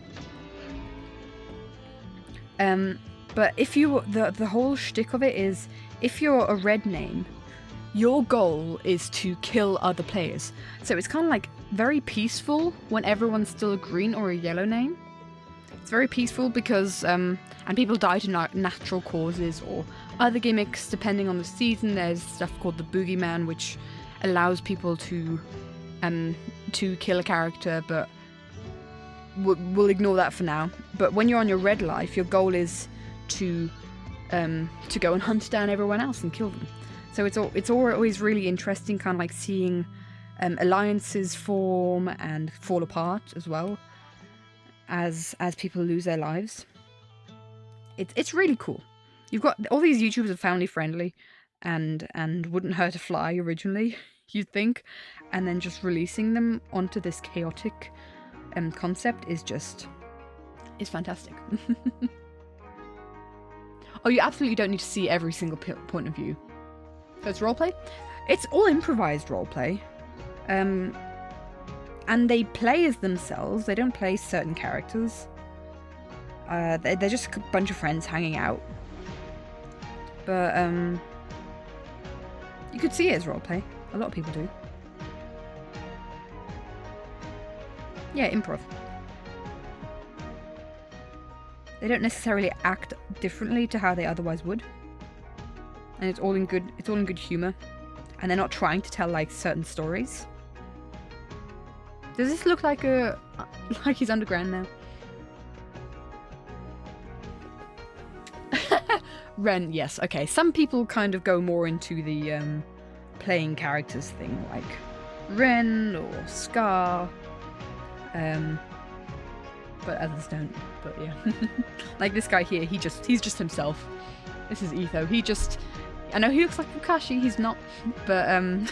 But if you, the whole shtick of it is, if you're a red name, your goal is to kill other players. So it's kind of like very peaceful when everyone's still a green or a yellow name. It's very peaceful because, and people die to natural causes or other gimmicks depending on the season. There's stuff called the boogeyman, which allows people to kill a character, but we'll ignore that for now. But when you're on your red life, your goal is to go and hunt down everyone else and kill them. So it's always really interesting, kind of like seeing alliances form and fall apart as well as people lose their lives. It's really cool. You've got all these YouTubers are family friendly and wouldn't hurt a fly originally, you'd think, and then just releasing them onto this chaotic concept is fantastic. Oh, you absolutely don't need to see every single point of view. So it's roleplay. It's all improvised roleplay. And they play as themselves. They don't play certain characters. They're just a bunch of friends hanging out. But you could see it as roleplay. A lot of people do. Yeah, improv. They don't necessarily act differently to how they otherwise would. And it's all in good humor. And they're not trying to tell like certain stories. Does this look like he's underground now? Ren, yes, okay. Some people kind of go more into the playing characters thing, like Ren or Scar. But others don't. But yeah. Like this guy here, he's just himself. This is Etho. I know he looks like Kakashi, he's not. But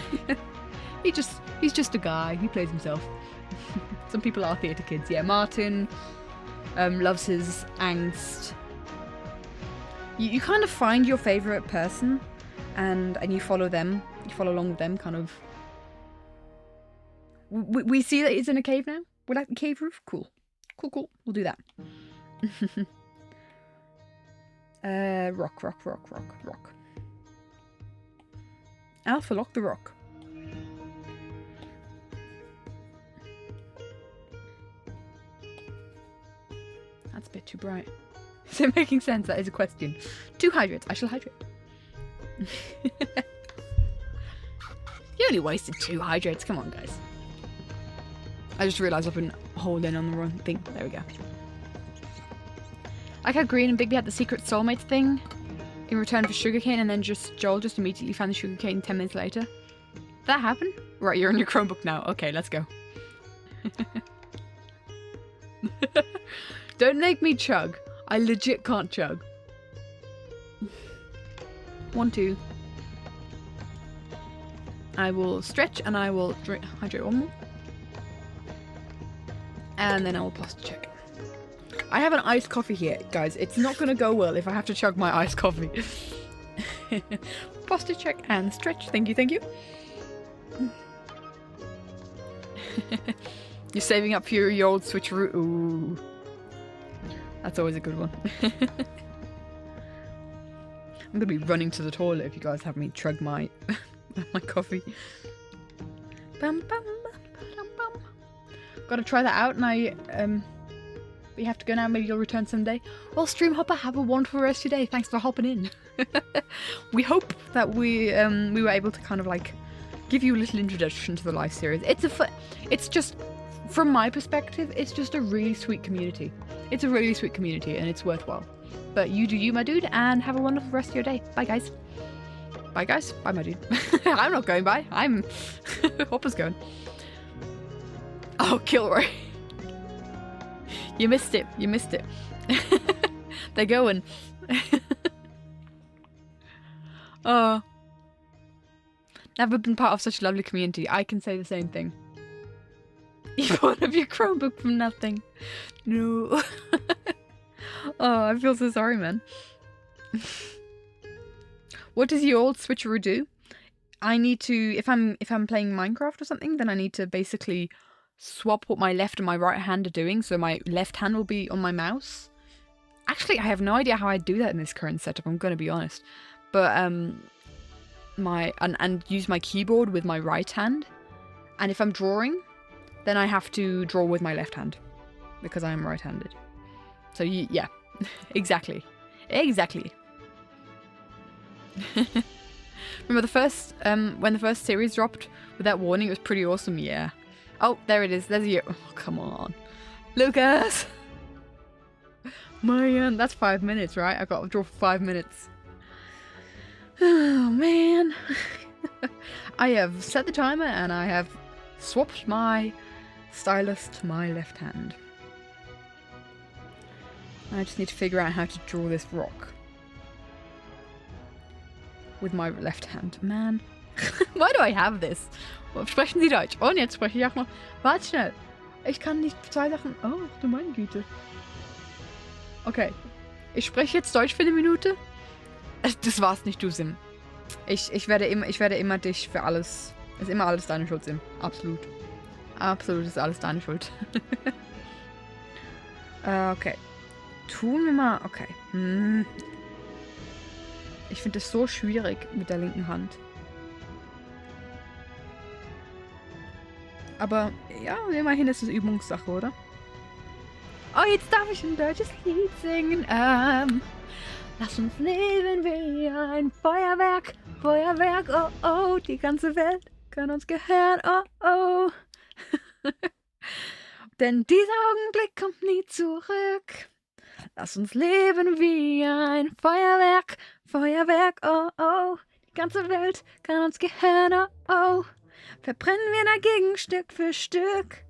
he's just a guy. He plays himself. Some people are theatre kids. Yeah, Martin loves his angst. You kind of find your favourite person and you follow them. You follow along with them, kind of. We see that he's in a cave now. We like the cave roof? Cool. Cool. We'll do that. Rock. Alpha, lock the rock. That's a bit too bright. Is it making sense? That is a question. 2 hydrates. I shall hydrate. You only wasted 2 hydrates. Come on, guys. I just realised I've been holding on the wrong thing. There we go. Like how Green and Bigby had the secret soulmate thing in return for sugarcane, and then Joel just immediately found the sugarcane 10 minutes later. Did that happen? Right, you're on your Chromebook now. Okay, let's go. Don't make me chug. I legit can't chug. 1, 2. I will stretch and I will hydrate 1 more. And then I will posture check. I have an iced coffee here, guys. It's not going to go well if I have to chug my iced coffee. Posture check and stretch. Thank you. You're saving up for your old switcheroo. Ooh. That's always a good one. I'm going to be running to the toilet if you guys have me chug my coffee. Gotta try that out, and we have to go now. Maybe you'll return someday. Well, Stream Hopper, have a wonderful rest of your day. Thanks for hopping in. We hope that we were able to kind of like give you a little introduction to the live series. It's just, from my perspective, it's just a really sweet community. It's a really sweet community, and it's worthwhile. But you do you, my dude, and have a wonderful rest of your day. Bye, guys. Bye, guys. Bye, my dude. I'm not going by. Hopper's going. Oh, Kilroy. You missed it. They're going. Oh. Never been part of such a lovely community. I can say the same thing. You bought up your Chromebook from nothing. No. Oh, I feel so sorry, man. What does your old switcheroo do? I need to, if I'm playing Minecraft or something, then I need to basically swap what my left and my right hand are doing. So my left hand will be on my mouse, Actually, I have no idea how I do that in this current setup, I'm going to be honest. But, and use my keyboard with my right hand. And if I'm drawing, then I have to draw with my left hand. Because I am right-handed. So, yeah. Exactly. Exactly. Remember the first, when the first series dropped with that warning, it was pretty awesome, yeah. Oh, there it is. There's you. Oh, come on. Lucas! Man, that's 5 minutes, right? I got to draw for 5 minutes. Oh, man. I have set the timer and I have swapped my stylus to my left hand. I just need to figure out how to draw this rock. With my left hand. Man. Why do I have this? Sprechen Sie Deutsch? Und jetzt spreche ich auch noch. Warte schnell. Ich kann nicht 2 Sachen. Oh, du meine Güte. Okay. Ich spreche jetzt Deutsch für eine Minute. Das war's nicht, du Sim. Ich werde immer dich für alles. Ist immer alles deine Schuld, Sim. Absolut. Absolut ist alles deine Schuld. Okay. Tun wir mal. Okay. Ich finde es so schwierig mit der linken Hand. Aber ja, immerhin ist es Übungssache, oder? Oh, jetzt darf ich ein deutsches Lied singen. Lass uns leben wie ein Feuerwerk. Feuerwerk, oh oh. Die ganze Welt kann uns gehören, oh oh. Denn dieser Augenblick kommt nie zurück. Lass uns leben wie ein Feuerwerk. Feuerwerk, oh oh. Die ganze Welt kann uns gehören, oh oh. Verbrennen wir dagegen Stück für Stück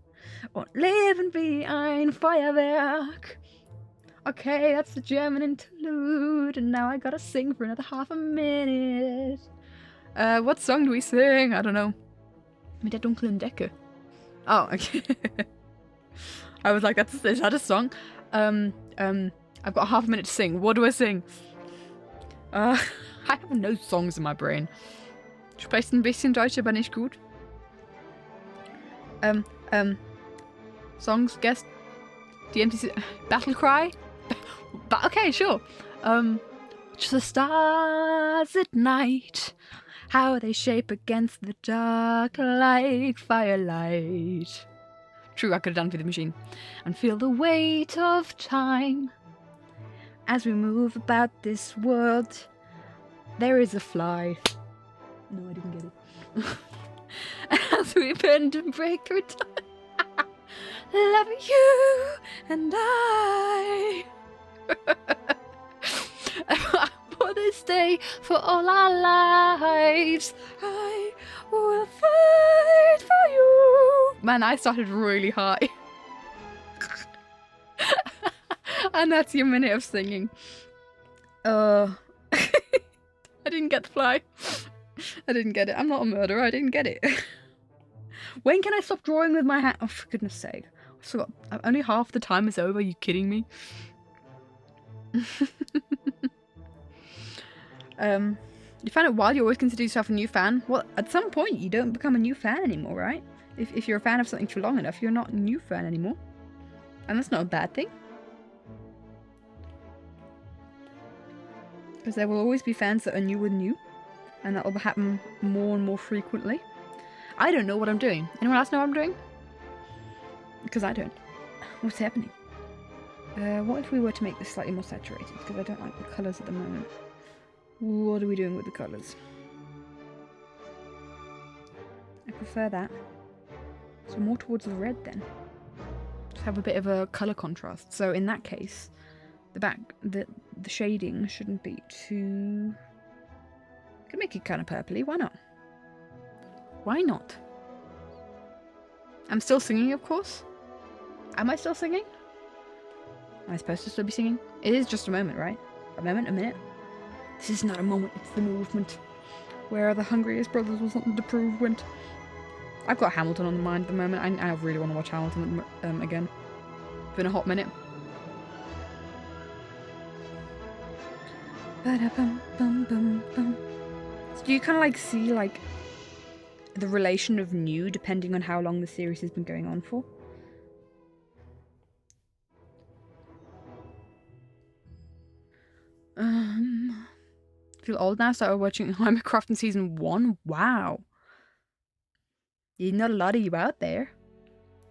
und leben wie ein Feuerwerk. Okay, that's the German interlude, and now I gotta sing for another half a minute. What song do we sing? I don't know. Mit der dunklen Decke. Oh, okay. I was like, is that a song? I've got half a minute to sing. What do I sing? I have no songs in my brain. Sprichst ein bisschen Deutsch, aber nicht gut. Songs, guess. The empty battle cry? But okay, sure. Just the stars at night, how they shape against the dark like firelight. True, I could have done for the machine. And feel the weight of time as we move about this world. There is a fly. No, I didn't get it. As we bend and break through time, loving you and I. For this day, for all our lives, I will fight for you. Man, I started really high. And that's your minute of singing. I didn't get the fly. I didn't get it. I'm not a murderer. I didn't get it. When can I stop drawing with my hand? Oh, for goodness sake. I forgot. Only half the time is over. Are you kidding me? You found it wild you always consider yourself a new fan? Well, at some point you don't become a new fan anymore, right? If you're a fan of something for long enough, you're not a new fan anymore. And that's not a bad thing. Because there will always be fans that are new and new. And that will happen more and more frequently. I don't know what I'm doing. Anyone else know what I'm doing? Because I don't. What's happening? What if we were to make this slightly more saturated? Because I don't like the colours at the moment. What are we doing with the colours? I prefer that. So more towards the red then. Just have a bit of a colour contrast. So in that case, the shading shouldn't be too... Could make it kind of purpley. Why not? Why not? I'm still singing, of course. Am I still singing? Am I supposed to still be singing? It is just a moment, right? A moment, a minute. This is not a moment, it's the movement. Where are the hungriest brothers with something to prove went. I've got Hamilton on the mind at the moment. I really want to watch Hamilton again. It's been a hot minute. Ba-da-bum-bum-bum-bum. So do you kind of like see like the relation of new depending on how long the series has been going on for? Feel old now. Started watching Minecraft in season 1. Wow. There's not a lot of you out there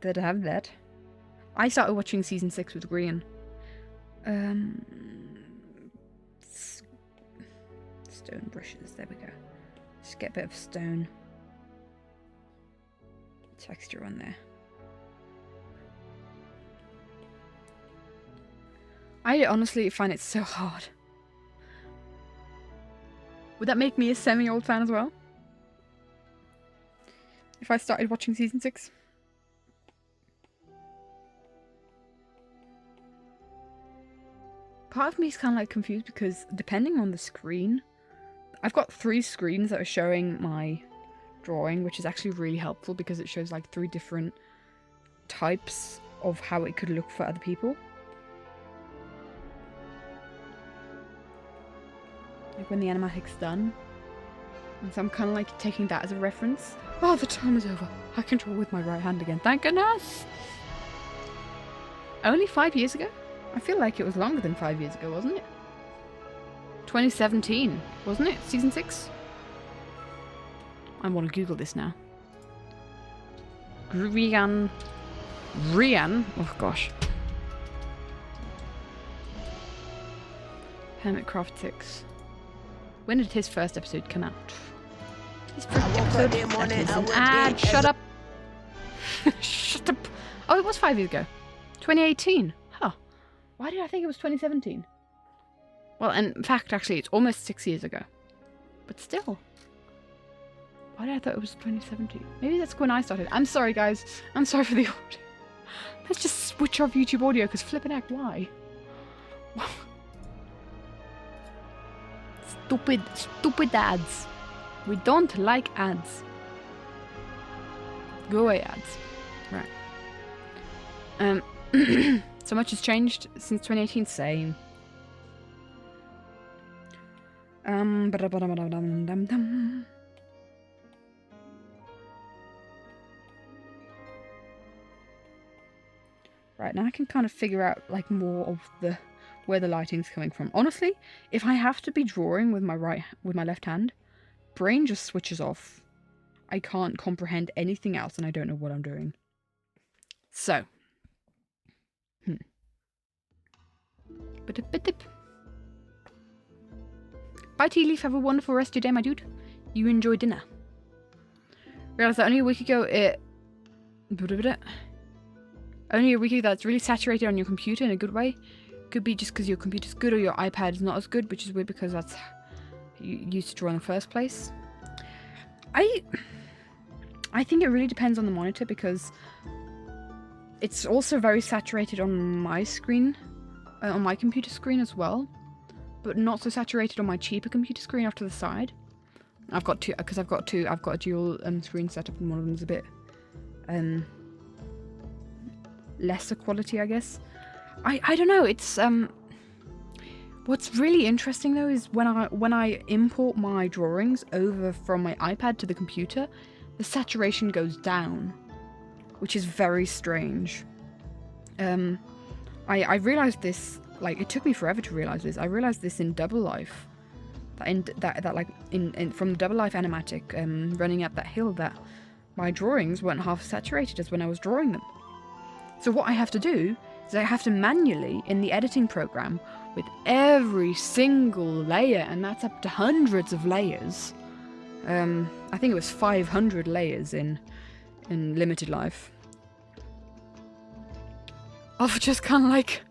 that have that. I started watching season 6 with Green. Stone brushes. There we go. Just get a bit of stone texture on there. I honestly find it so hard. Would that make me a semi-old fan as well? If I started watching season 6? Part of me is kind of like confused because depending on the screen, I've got 3 screens that are showing my drawing, which is actually really helpful because it shows like 3 different types of how it could look for other people. Like when the animatic's done. And so I'm kind of like taking that as a reference. Oh, the time is over. I can draw with my right hand again. Thank goodness! Only 5 years ago? I feel like it was longer than 5 years ago, wasn't it? 2017, wasn't it? Season 6? I want to Google this now. Rian. Oh gosh. Hermitcraft 6. When did his first episode come out? His first episode? That is an ad. Shut up. Shut up. Oh, it was 5 years ago. 2018. Huh. Why did I think it was 2017? Well, in fact, actually, it's almost 6 years ago. But still. Why did I thought it was 2017? Maybe that's when I started. I'm sorry, guys. I'm sorry for the audio. Let's just switch off YouTube audio, because flippin' heck, why? Stupid ads. We don't like ads. Go away, ads. Right. So much has changed since 2018. Same. Right, now I can kind of figure out like more of the where the lighting's coming from. Honestly, if I have to be drawing with my left hand, brain just switches off. I can't comprehend anything else and I don't know what I'm doing. So. Bye, Tea Leaf. Have a wonderful rest of your day, my dude. You enjoy dinner. Realised that only a week ago only a week ago that's really saturated on your computer in a good way. Could be just because your computer's good or your iPad is not as good, which is weird because that's how you used to draw in the first place. I think it really depends on the monitor because it's also very saturated on my screen, on my computer screen as well, but not so saturated on my cheaper computer screen off to the side. I've got two because I've got a dual screen setup and one of them's a bit lesser quality, I guess. I don't know. It's what's really interesting though is when I import my drawings over from my iPad to the computer, the saturation goes down, which is very strange. I realized this, like, it took me forever to realize this. I realized this in Double Life, that from the Double Life animatic, running up that hill, that my drawings weren't half saturated as when I was drawing them. So what I have to do is I have to manually, in the editing program, with every single layer, and that's up to hundreds of layers. I think it was 500 layers in Limited Life. Of just kind of like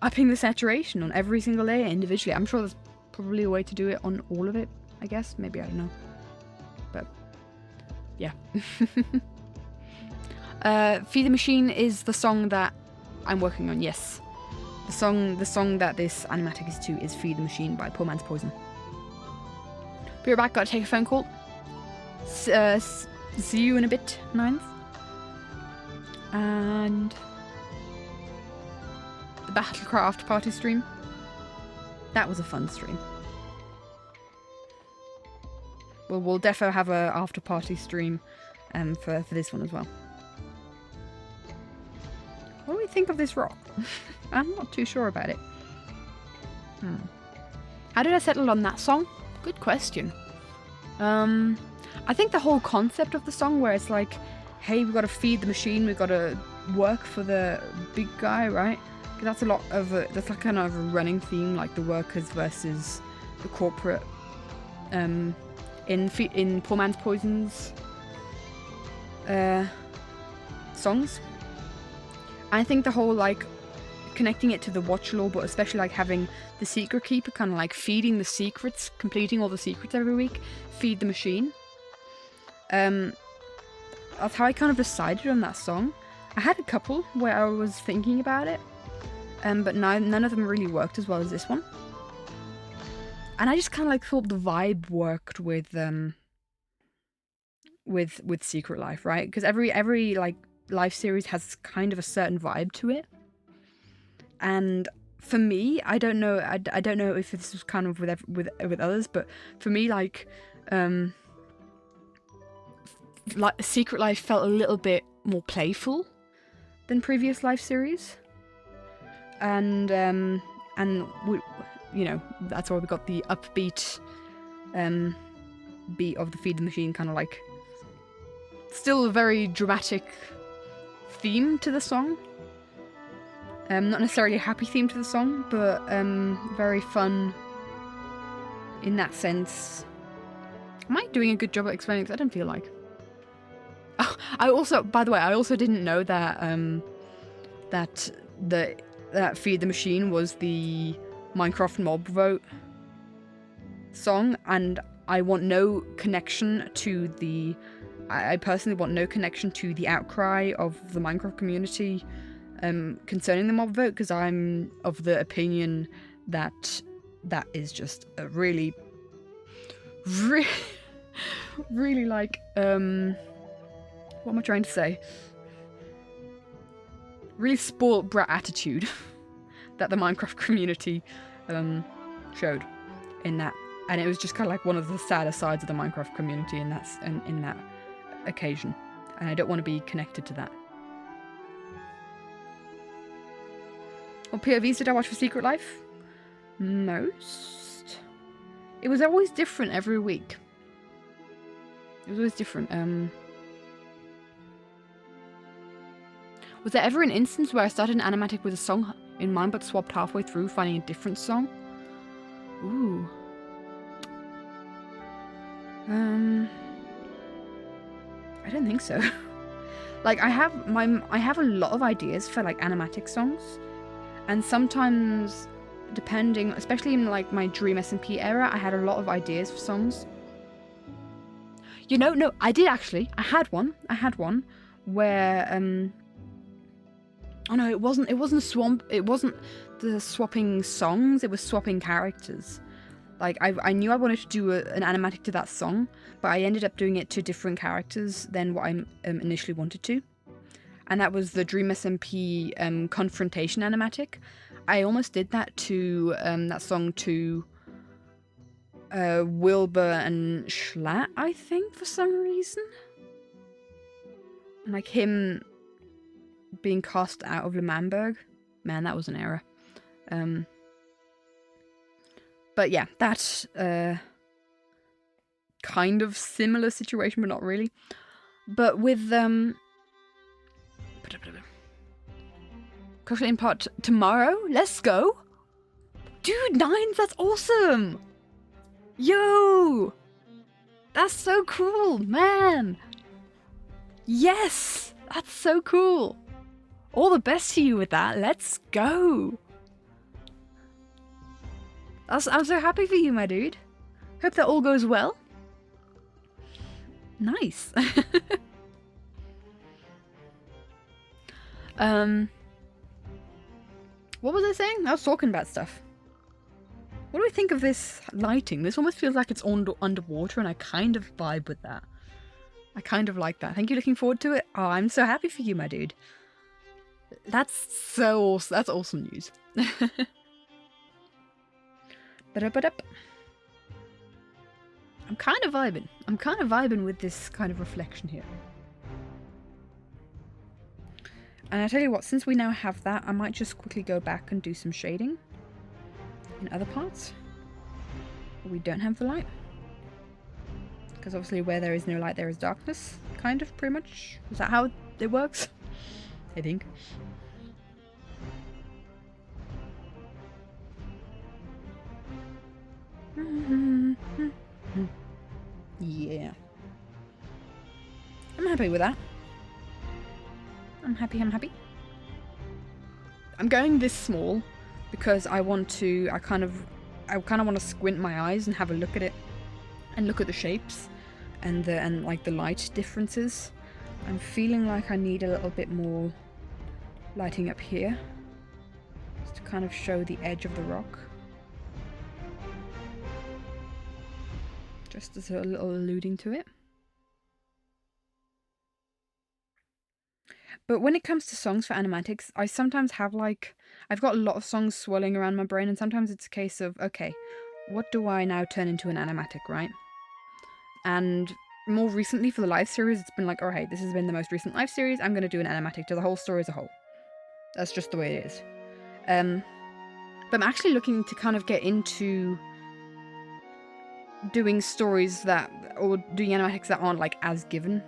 upping the saturation on every single layer individually. I'm sure there's probably a way to do it on all of it, I guess. Maybe, I don't know. But, yeah. Feed the Machine is the song that I'm working on, yes. The song that this animatic is to is Feed the Machine by Poor Man's Poison. Be right back, gotta take a phone call. See you in a bit, Ninth. And the Battlecraft party stream. That was a fun stream. Well, we'll defo have a after party stream for this one as well. What do we think of this rock? I'm not too sure about it. How did I settle on that song? Good question. I think the whole concept of the song, where it's like, hey, we've got to feed the machine, we've got to work for the big guy, right? Because that's a lot of that's like kind of a running theme, like the workers versus the corporate. In Poor Man's Poison's songs. I think the whole like connecting it to the watch law, but especially like having the secret keeper kind of like feeding the secrets, completing all the secrets every week, feed the machine. That's how I kind of decided on that song. I had a couple where I was thinking about it, but none of them really worked as well as this one. And I just kind of like thought the vibe worked with Secret Life, right? Because every like life series has kind of a certain vibe to it. And for me, I don't know if this was kind of with others, but for me, like Secret Life felt a little bit more playful than previous life series, and we, you know, that's why we got the upbeat beat of the Feed the Machine, kind of like still a very dramatic theme to the song. Not necessarily a happy theme to the song, but very fun in that sense. Am I doing a good job at explaining? Because I don't feel like. Oh, I also, by the way, I also didn't know that that Feed the Machine was the Minecraft mob vote song, and I want no connection to the. I personally want no connection to the outcry of the Minecraft community concerning the mob vote, because I'm of the opinion that that is just a really like what am I trying to say? Really spoiled brat attitude that the Minecraft community showed in that, and it was just kind of like one of the sadder sides of the Minecraft community in that occasion, and I don't want to be connected to that. What POVs did I watch for Secret Life? Most. It was always different every week. It was always different. Was there ever an instance where I started an animatic with a song in mind but swapped halfway through, finding a different song? Ooh. I don't think so. Like I have a lot of ideas for like animatic songs, and sometimes depending, especially in like my Dream SMP era, I had a lot of ideas for songs. You know, no, I did actually. I had one where oh no, it wasn't the swapping songs, it was swapping characters. Like I knew I wanted to do an animatic to that song, but I ended up doing it to different characters than what I initially wanted to. And that was the Dream SMP confrontation animatic. I almost did that to that song to Wilbur and Schlatt, I think, for some reason. Like him being cast out of Lemanberg. Man, that was an error. But yeah, that's kind of similar situation, but not really. But with Crocheting Part tomorrow? Let's go! Dude, 9s, that's awesome! Yo! That's so cool, man! Yes! That's so cool! All the best to you with that. Let's go! I'm so happy for you, my dude. Hope that all goes well. Nice. What was I saying? I was talking about stuff. What do we think of this lighting? This almost feels like it's underwater, and I kind of vibe with that. I kind of like that. Thank you. Looking forward to it. Oh, I'm so happy for you, my dude. That's so awesome. That's awesome news. I'm kind of vibing. I'm kind of vibing with this kind of reflection here. And I tell you what, since we now have that, I might just quickly go back and do some shading in other parts. we don't have the light. Because obviously where there is no light, there is darkness. Kind of, pretty much. Is that how it works? I think. Yeah. I'm happy with that. I'm happy. I'm going this small because I want to, I kind of want to squint my eyes and have a look at it and look at the shapes and like the light differences. I'm feeling like I need a little bit more lighting up here just to kind of show the edge of the rock. Just as a little alluding to it. But when it comes to songs for animatics, I sometimes have like, I've got a lot of songs swirling around my brain, and sometimes it's a case of, okay, what do I now turn into an animatic, right? And more recently for the live series, it's been like, alright, this has been the most recent live series, I'm going to do an animatic to the whole story as a whole. That's just the way it is. But I'm actually looking to kind of get into doing stories that, or doing animatics that aren't like as given.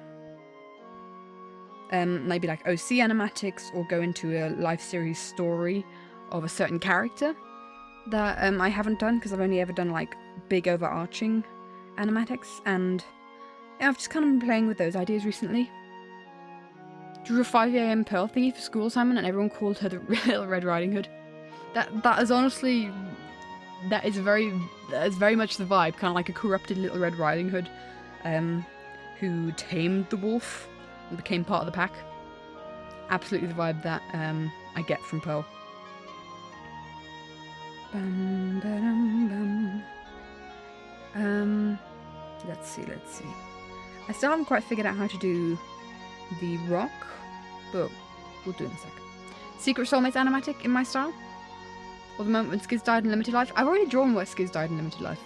Maybe like OC animatics, or go into a live series story of a certain character that I haven't done, because I've only ever done like big overarching animatics, and yeah, I've just kind of been playing with those ideas recently. Drew a 5 AM Pearl thingy for school assignment, and everyone called her the Little Red Riding Hood. That is honestly, that is very much the vibe, kind of like a corrupted Little Red Riding Hood, who tamed the wolf and became part of the pack. Absolutely the vibe that I get from Pearl. Bum, ba-dum, bum. Let's see. I still haven't quite figured out how to do the rock, but we'll do it in a second. Secret Soulmates animatic in my style. Or the moment when Skiz died in Limited Life. I've already drawn where Skiz died in Limited Life.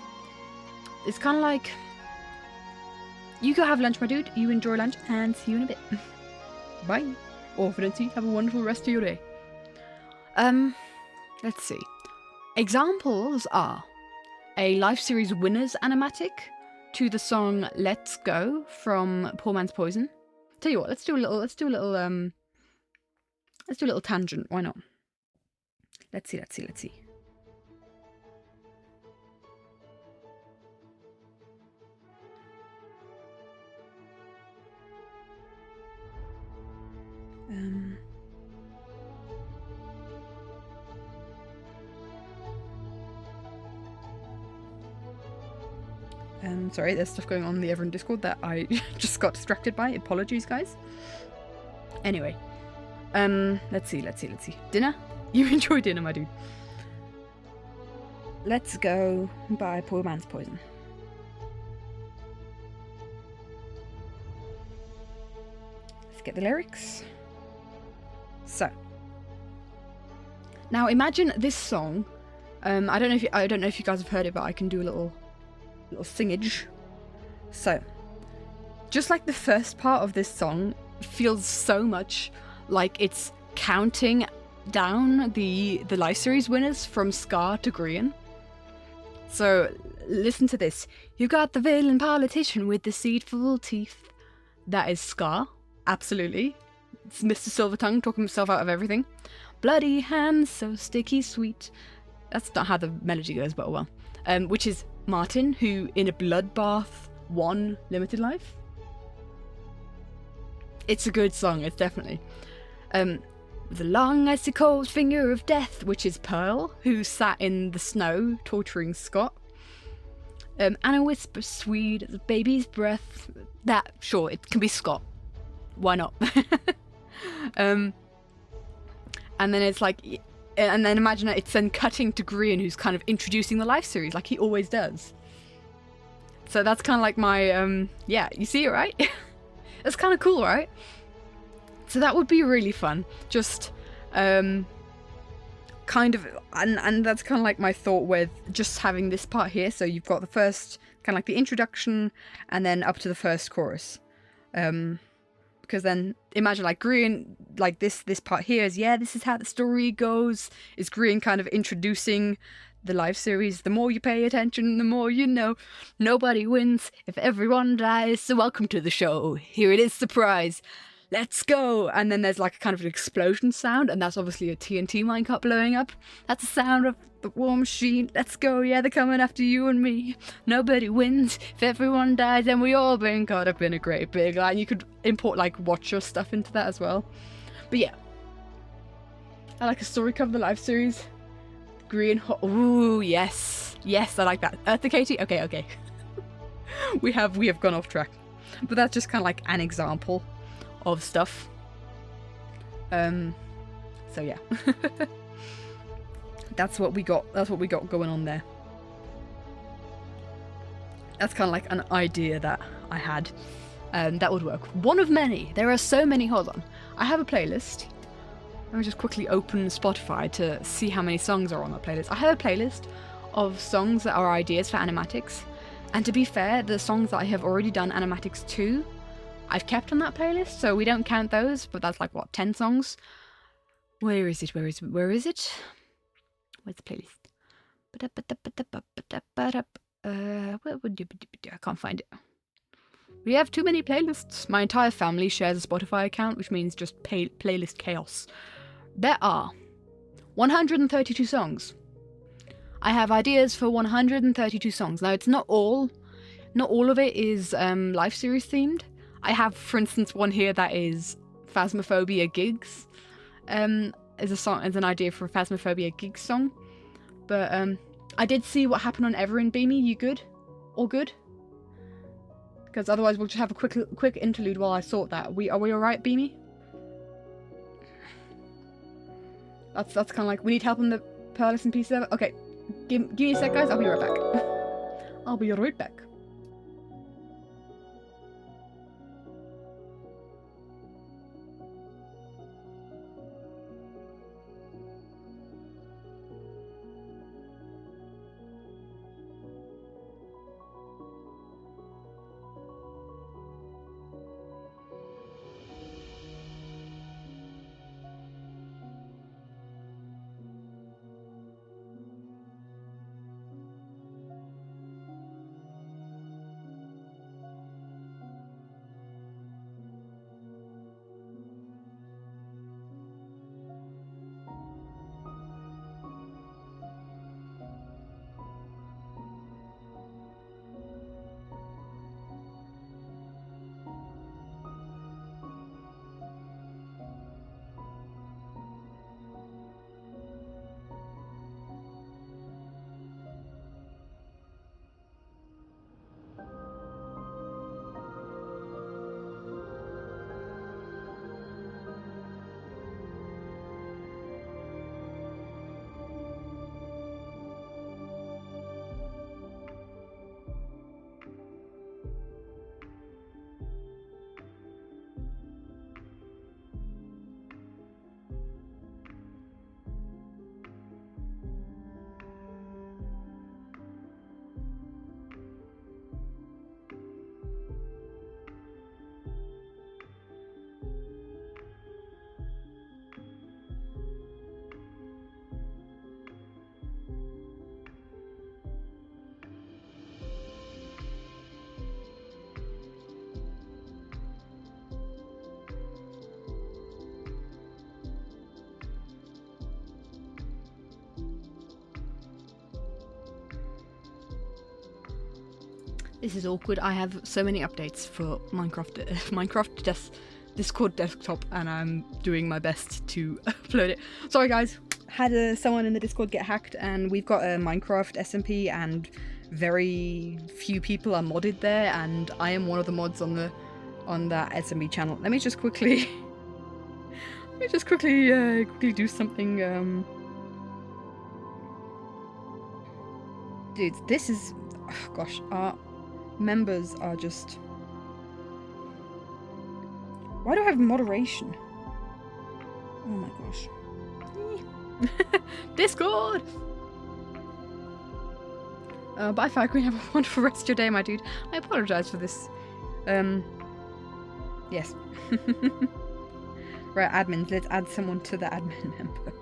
It's kind of like, you go have lunch, my dude. You enjoy lunch, and see you in a bit. Bye. Orphanancy, have a wonderful rest of your day. Let's see. Examples are a live series winners animatic to the song "Let's Go" from Poor Man's Poison. Tell you what, let's do a little tangent. Why not? Let's see. Sorry, there's stuff going on in the Everyone Discord that I just got distracted by. Apologies, guys. Anyway, let's see. Dinner? You enjoy dinner, my dude. Let's Go by Poor Man's Poison. Let's get the lyrics. So, now imagine this song. I don't know if you guys have heard it, but I can do a little singage. So, just like the first part of this song feels so much like it's counting down the live series winners from Scar to Green. So listen to this. You got the villain politician with deceitful teeth. That is Scar. Absolutely. It's Mr. Silvertongue talking himself out of everything. Bloody hands, so sticky sweet. That's not how the melody goes, but well. Which is Martin, who in a bloodbath won Limited Life. It's a good song, it's definitely. The long icy cold finger of death, which is Pearl, who sat in the snow torturing Scott. And a whisper sweet as a baby's breath. That, sure, it can be Scott. Why not? And then it's like, and then imagine it's then cutting to Grian, who's kind of introducing the life series like he always does. So that's kind of like my, yeah, you see it, right? It's kind of cool, right? So that would be really fun. Just, kind of, and that's kind of like my thought with just having this part here. So you've got the first, kind of like the introduction, and then up to the first chorus. Because then imagine like Green, like this part here is, yeah, this is how the story goes. Is Green kind of introducing the live series. The more you pay attention, the more you know. Nobody wins if everyone dies. So welcome to the show. Here it is, surprise. Let's go. And then there's like a kind of an explosion sound, and that's obviously a TNT minecart blowing up. That's the sound of the war machine. Let's go. Yeah, they're coming after you and me. Nobody wins if everyone dies, and we all been caught up in a great big line. You could import like Watcher stuff into that as well. But yeah, I like a story cover, the live series. Green hot. Ooh, yes, yes, I like that. Eartha Katie. Okay. we have gone off track, but that's just kind of like an example of stuff. So yeah. That's what we got going on there. That's kind of like an idea that I had. That would work. One of many. There are so many. Hold on. I have a playlist. Let me just quickly open Spotify to see how many songs are on that playlist. I have a playlist of songs that are ideas for animatics. And to be fair, the songs that I have already done animatics to, I've kept on that playlist, so we don't count those, but that's like, what, 10 songs? Where is it? Where's the playlist? I can't find it. We have too many playlists. My entire family shares a Spotify account, which means just playlist chaos. There are 132 songs. I have ideas for 132 songs. Now, it's not all of it is live series themed. I have, for instance, one here that is Phasmophobia Gigs. Is an idea for a Phasmophobia Gigs song. But I did see what happened on Everin. Beamy, you good? All good? Because otherwise we'll just have a quick interlude while I sort that. Are we alright, Beamy? That's kind of like, we need help on the Perlis and Peace server. Okay, give me a sec, guys. I'll be right back. I'll be right back. This is awkward. I have so many updates for Minecraft Discord desktop, and I'm doing my best to upload it. Sorry guys, had someone in the Discord get hacked, and we've got a Minecraft SMP, and very few people are modded there, and I am one of the mods on that SMP channel. Let me just quickly quickly do something. Dude, this is, oh gosh, our members are just, why do I have moderation? Oh my gosh. Discord! Bye Fire Queen, have a wonderful rest of your day, my dude. I apologise for this. Yes. Right, admins, let's add someone to the admin member.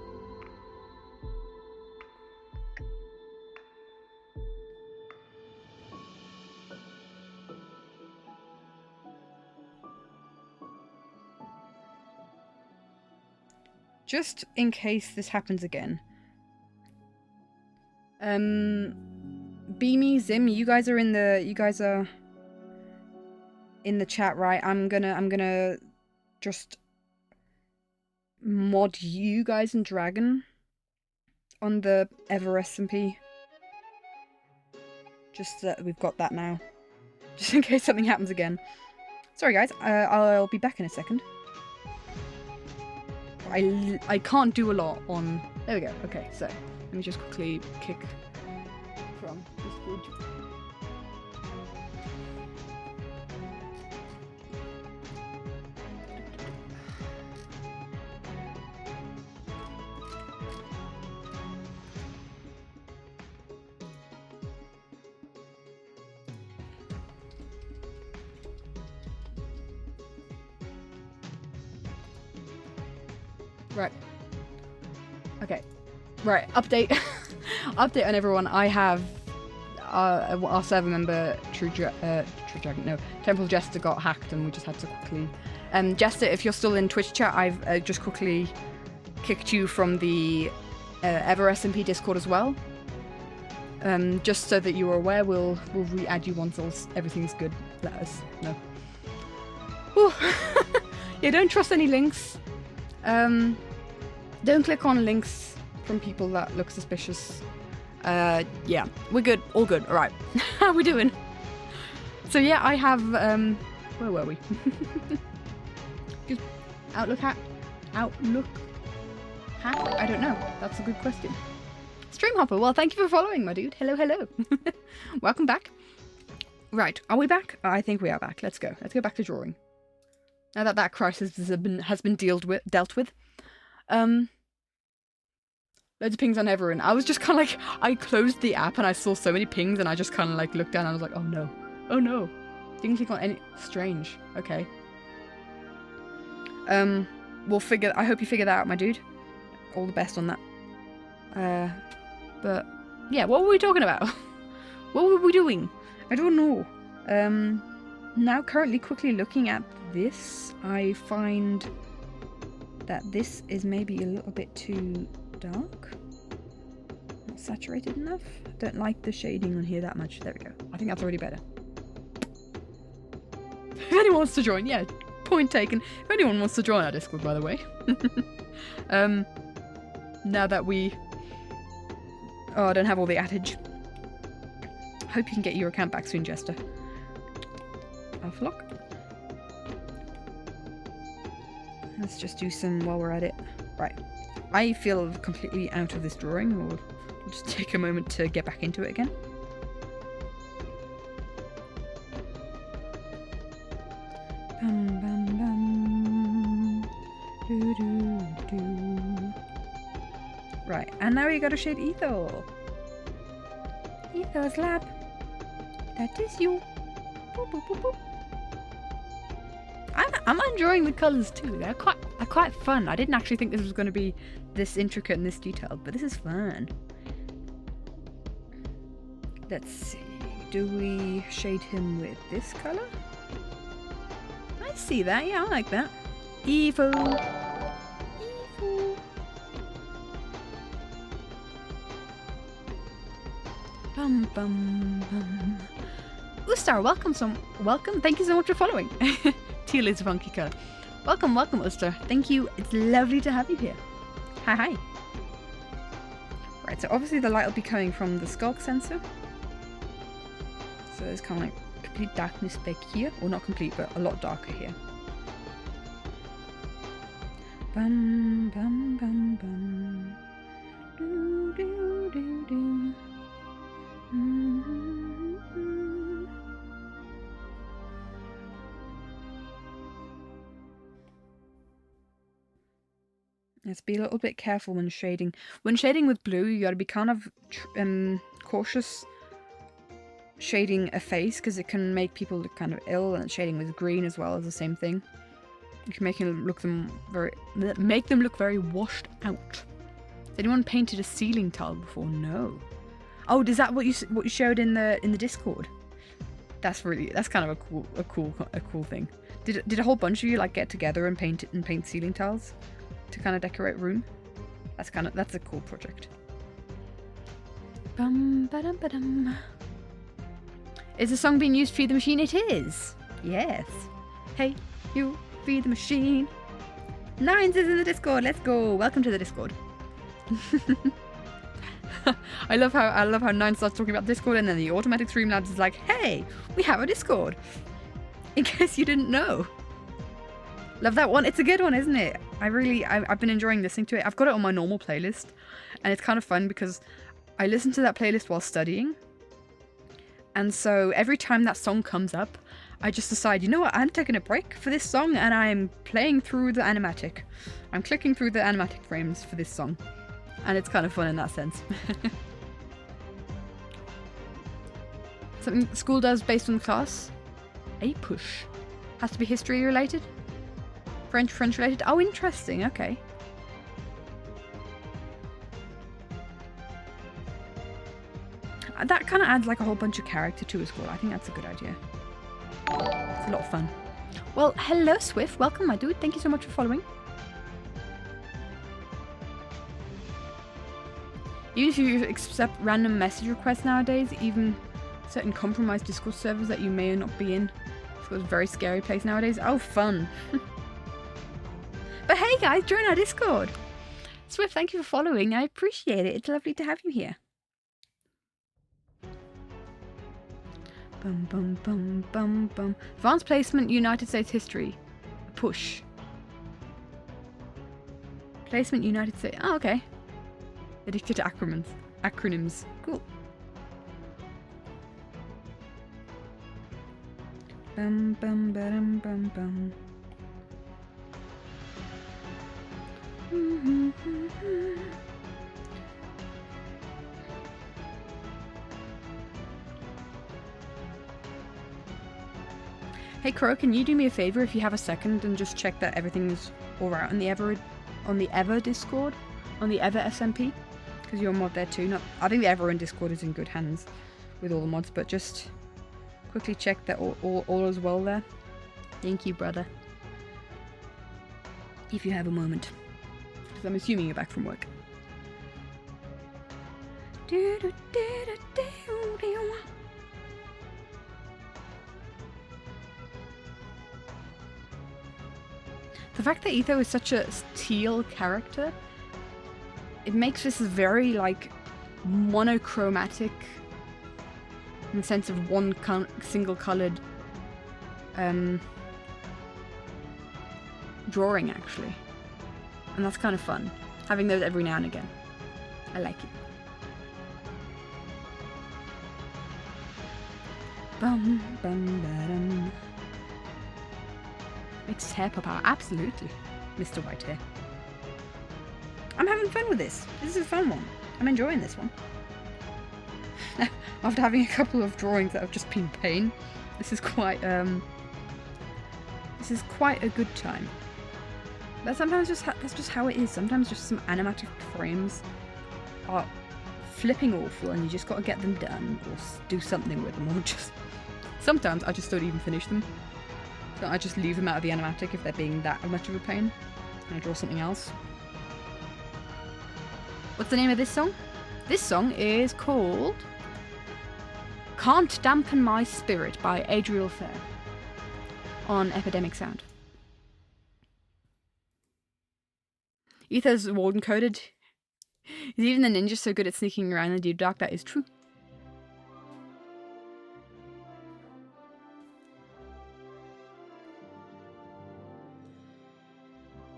just in case this happens again. Beamy, Zim, you guys are in the chat, right? I'm gonna just mod you guys in Dragon on the Ever SMP. Just that we've got that now. Just in case something happens again. Sorry guys, I'll be back in a second. I can't do a lot on... There we go. Okay, so let me just quickly kick from Discord. Right. Okay. Right. Update. Update on everyone. I have our server member True Dragon. No, Temple Jester got hacked, and we just had to quickly. Jester, if you're still in Twitch chat, I've just quickly kicked you from the Ever SMP Discord as well. Just so that you are aware, we'll re-add you once everything's good. Let us know. Whew. Yeah, don't trust any links. Don't click on links from people that look suspicious. Yeah, we're good. All good. All right. How we doing? So yeah, I have, where were we? Outlook hack? Outlook hack? I don't know. That's a good question. Streamhopper, well, thank you for following, my dude. Hello, hello. Welcome back. Right, are we back? I think we are back. Let's go. Let's go back to drawing. Now that that crisis has been dealt with. Loads of pings on everyone. I was just kind of like, I closed the app and I saw so many pings and I just kind of like looked down and I was like, oh no. Oh no. Didn't click on any... Strange. Okay. I hope you figure that out, my dude. All the best on that. But, yeah, what were we talking about? What were we doing? I don't know. Now currently quickly looking at this, I find that this is maybe a little bit too dark. Not saturated enough. Don't like the shading on here that much. There we go. I think that's already better. If anyone wants to join, yeah, point taken. If anyone wants to join our Discord, by the way. Now that we... Oh, I don't have all the adage. Hope you can get your account back soon, Jester. Alpha. Let's just do some while we're at it. Right. I feel completely out of this drawing. We'll just take a moment to get back into it again. Bum, bum, bum. Doo, doo, doo. Right, and now we gotta shade Etho. Etho's lab. That is you. Boop, boop, boop, boop. I'm enjoying the colours too. They're quite fun. I didn't actually think this was going to be this intricate and this detailed, but this is fun. Let's see. Do we shade him with this colour? I see that. Yeah, I like that. Evil. Evil. Bum bum bum. Ustar, welcome. Thank you so much for following. Teal is a funky colour. Welcome, Ustar. Thank you. It's lovely to have you here. Hi. Right, so obviously the light will be coming from the skulk sensor. So there's kind of like complete darkness back here. Well, not complete, but a lot darker here. Bum, bum, bum, bum. Do, do, do, do. Let's be a little bit careful when shading. When shading with blue, you gotta be kind of cautious shading a face, because it can make people look kind of ill, and shading with green as well is the same thing. You can make them look very washed out. Has anyone painted a ceiling tile before? No. Oh, is that what you showed in the Discord? That's kind of a cool thing. Did a whole bunch of you like get together and paint ceiling tiles? to kind of decorate room. That's a cool project. Bum ba-dum ba-dum. Is the song being used? Feed the Machine? It is. Yes. Hey, you feed the machine. Nines is in the Discord. Let's go. Welcome to the Discord. I love how Nine starts talking about Discord, and then the automatic Streamlabs is like, "Hey, we have a Discord." In case you didn't know. Love that one. It's a good one, isn't it? I've been enjoying listening to it. I've got it on my normal playlist, and it's kind of fun because I listen to that playlist while studying. And so every time that song comes up, I just decide, you know what, I'm taking a break for this song and I'm playing through the animatic. I'm clicking through the animatic frames for this song. And it's kind of fun in that sense. Something school does based on the class? A push. Has to be history related? French related? Oh, interesting, okay. That kind of adds like a whole bunch of character to a school. I think that's a good idea. It's a lot of fun. Well, hello Swift. Welcome, my dude. Thank you so much for following. Even if you accept random message requests nowadays, even certain compromised Discord servers that you may or not be in, it's a very scary place nowadays. Oh, fun. But hey guys, join our Discord. Swift, thank you for following. I appreciate it. It's lovely to have you here. Bum bum bum bum bum. Advanced placement, United States history. Push. Placement, United States. Oh, okay. Addicted to acronyms. Cool. Bum bum bum bum bum. Hey Crow, can you do me a favor if you have a second and just check that everything's alright on the Ever Discord? On the Ever SMP? Because you're a mod there too. I think the Everyone Discord is in good hands with all the mods, but just quickly check that all is well there. Thank you, brother. If you have a moment. Because I'm assuming you're back from work. The fact that Etho is such a teal character, it makes this very, like, monochromatic in the sense of one single coloured drawing, actually. And that's kind of fun, having those every now and again. I like it. Bum, bum, ba-dum. Makes his hair pop out. Absolutely, Mr. Whitehair. I'm having fun with this. This is a fun one. I'm enjoying this one. After having a couple of drawings that have just been pain, this is quite a good time. But sometimes that's just how it is. Sometimes just some animatic frames are flipping awful and you just got to get them done or do something with them, or just sometimes I just don't even finish them. So I just leave them out of the animatic if they're being that much of a pain, and I draw something else. What's the name of this song? This song is called Can't Dampen My Spirit by Adriel Fair on Epidemic Sound. Etho's Warden coded. Is even the ninja so good at sneaking around in the deep dark? That is true.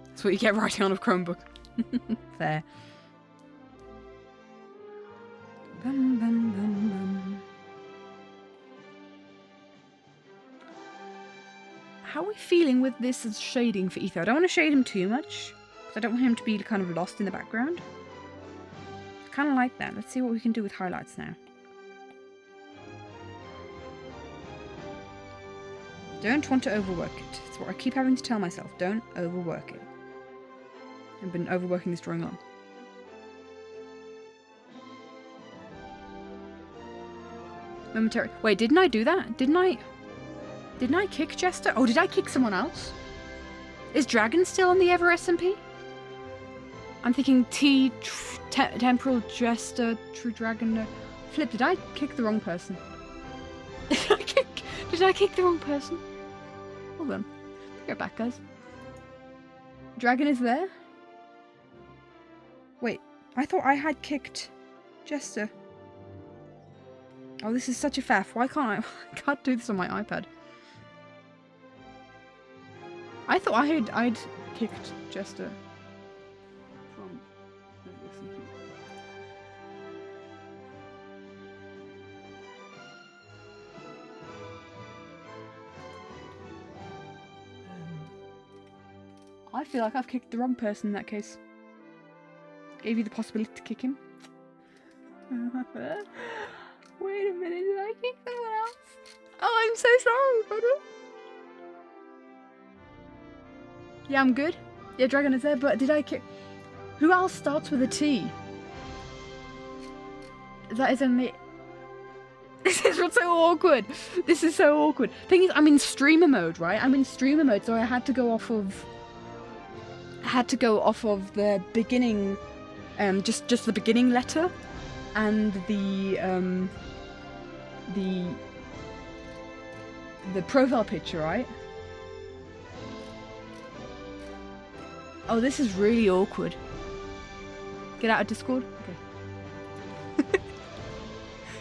That's what you get writing on a Chromebook. Fair. Bum, bum, bum, bum. How are we feeling with this as shading for Etho? I don't want to shade him too much, because I don't want him to be kind of lost in the background. I kind of like that. Let's see what we can do with highlights now. Don't want to overwork it. That's what I keep having to tell myself. Don't overwork it. I've been overworking this drawing on. Momentary. Wait, didn't I do that? Didn't I kick Jester? Oh, did I kick someone else? Is Dragon still on the Ever SMP? I'm thinking T, Temporal Jester, True Dragon. No. Flip, did I kick the wrong person? Did I kick the wrong person? Hold on. Go back, guys. Dragon is there? Wait, I thought I had kicked Jester. Oh, this is such a faff. Why can't I can't do this on my iPad. I thought I'd kicked Jester. I feel like I've kicked the wrong person in that case. Gave you the possibility to kick him. Wait a minute, did I kick someone else? Oh, I'm so sorry, brother. Yeah, I'm good. Yeah, Dragon is there, but did I kick... Who else starts with a T? That is only... This is what's so awkward. This is so awkward. Thing is, I'm in streamer mode, right? I'm in streamer mode, so I had to go off of... the beginning... just the beginning letter. And the profile picture, right? Oh, this is really awkward. Get out of Discord? Okay.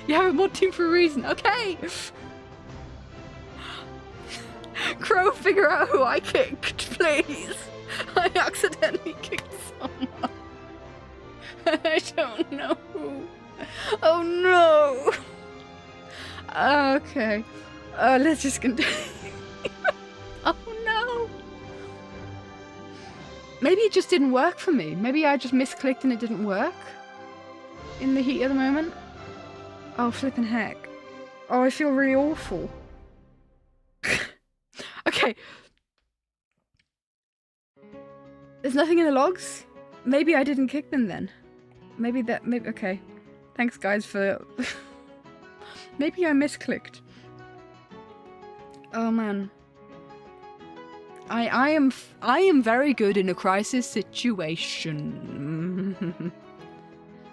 You have a mod team for a reason. Okay! Crow, figure out who I kicked, please. I accidentally kicked someone. I don't know who. Oh no! Okay. Let's just continue. Oh no! Maybe it just didn't work for me. Maybe I just misclicked and it didn't work. In the heat of the moment. Oh, flippin' heck. Oh, I feel really awful. Okay. There's nothing in the logs? Maybe I didn't kick them then. Maybe, okay. Thanks guys for... Maybe I misclicked. Oh man. I am very good in a crisis situation.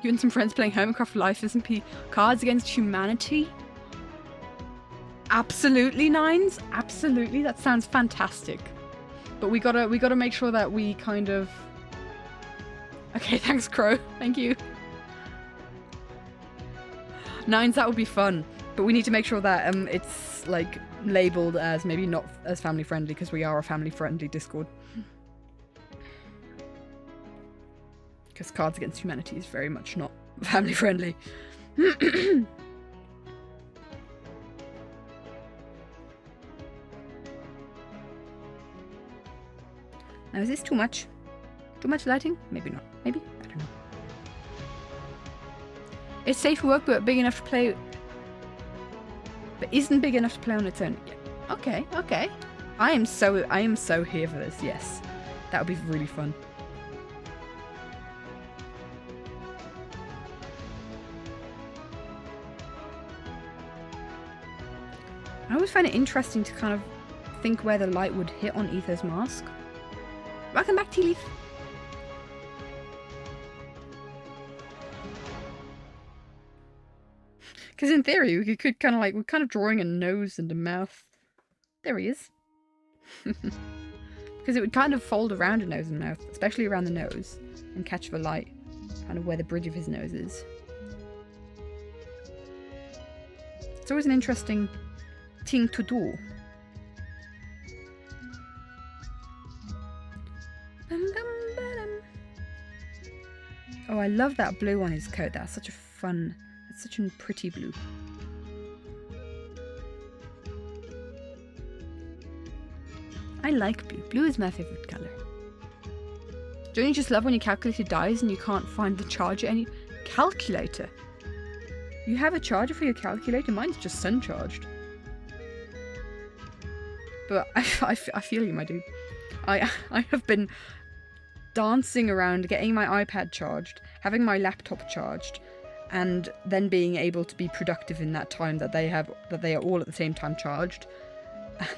You and some friends playing Hermitcraft Life isn't Cards Against Humanity? Absolutely, Nines. Absolutely. That sounds fantastic. But we gotta make sure that we kind of... Okay, thanks, Crow. Thank you. Nines, that would be fun. But we need to make sure that it's like labeled as maybe not as family friendly, because we are a family friendly Discord. Because Cards Against Humanity is very much not family friendly. Now, is this too much? Too much lighting? Maybe not. Maybe? I don't know. It's safe for work, but big enough to play... But isn't big enough to play on its own. Yeah. Okay, okay. I am so here for this, yes. That would be really fun. I always find it interesting to kind of think where the light would hit on Etho's mask. Welcome back, Tea Leaf. Because in theory, we could kind of like, we're kind of drawing a nose and a mouth. There he is. Because it would kind of fold around a nose and mouth, especially around the nose, and catch the light, kind of where the bridge of his nose is. It's always an interesting thing to do. Oh, I love that blue on his coat. That's such a fun, that's such a pretty blue. I like blue. Blue is my favorite color. Don't you just love when your calculator dies and you can't find the charger any... Calculator? You have a charger for your calculator? Mine's just sun charged. But I feel you, my dude. I have been dancing around, getting my iPad charged, having my laptop charged, and then being able to be productive in that time that they are all at the same time charged,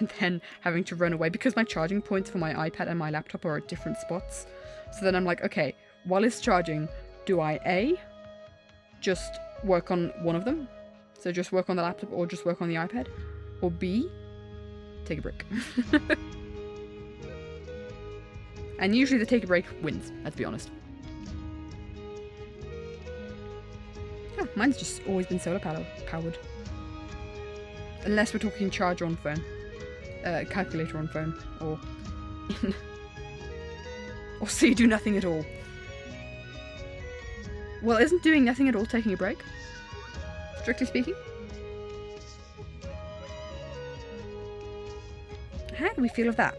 and then having to run away because my charging points for my iPad and my laptop are at different spots. So then I'm like, okay, while it's charging, do I A, just work on one of them? So just work on the laptop or just work on the iPad? Or B, take a break? And usually the take a break wins, let's be honest. Oh, mine's just always been solar powered. Unless we're talking charger on phone. Calculator on phone. Or... or so you do nothing at all. Well, isn't doing nothing at all taking a break? Strictly speaking? How do we feel of that?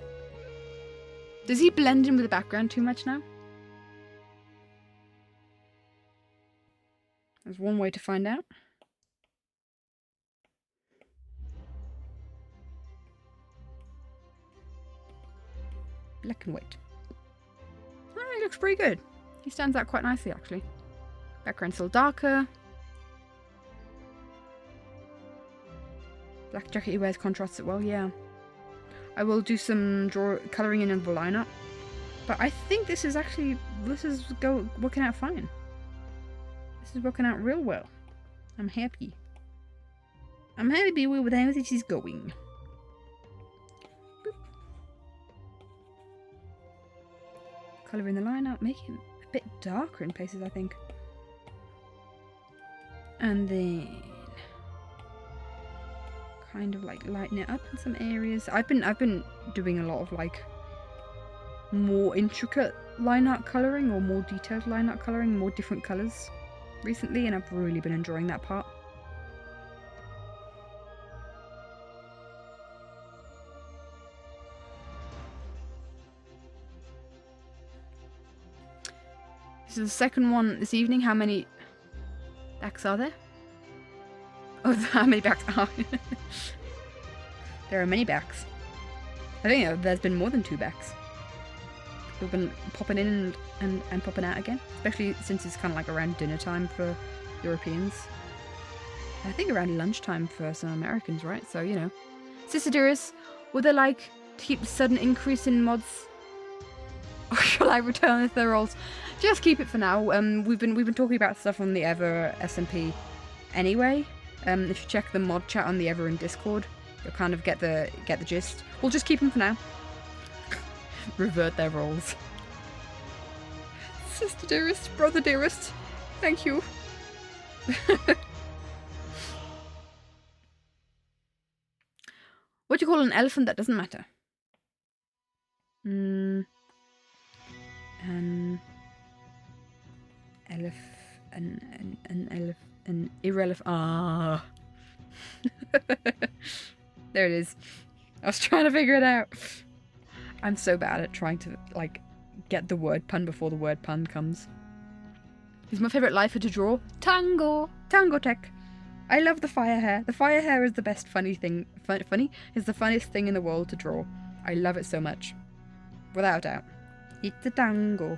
Does he blend in with the background too much now? There's one way to find out. Black and white. Oh, he looks pretty good. He stands out quite nicely, actually. Background's still darker. Black jacket he wears contrasts it well, yeah. I will do some colouring in the lineup. But I think this is actually, working out fine. This is working out real well. I'm happy. I'm happy with how this is going. Boop. Colour in the lineup, make it a bit darker in places, I think. And then kind of like lighten it up in some areas. I've been doing a lot of like more intricate line art colouring or more detailed line art colouring, more different colours recently, and I've really been enjoying that part. This is the second one this evening. How many backs are there? Oh, how many backs are there? There are many backs. I think there's been more than 2 backs. We've been popping in and popping out again, especially since it's kind of like around dinner time for Europeans. I think around lunchtime for some Americans, right? So, you know. Sister Dearest, would there like keep the sudden increase in mods? Or shall I return the rolls? Just keep it for now. We've been talking about stuff on the Ever SMP anyway. If you check the mod chat on the Ever in Discord, you'll kind of get the gist. We'll just keep them for now. Revert their roles. Sister Dearest, Brother Dearest, thank you. What do you call an elephant that doesn't matter? An irrelevant. Ah. There it is. I was trying to figure it out. I'm so bad at trying to, like, get the word pun before the word pun comes. Who's my favourite lifer to draw? Tango! Tango Tech! I love the fire hair. The fire hair is the best funny thing. Funny? Is the funniest thing in the world to draw. I love it so much. Without a doubt. It's a tango.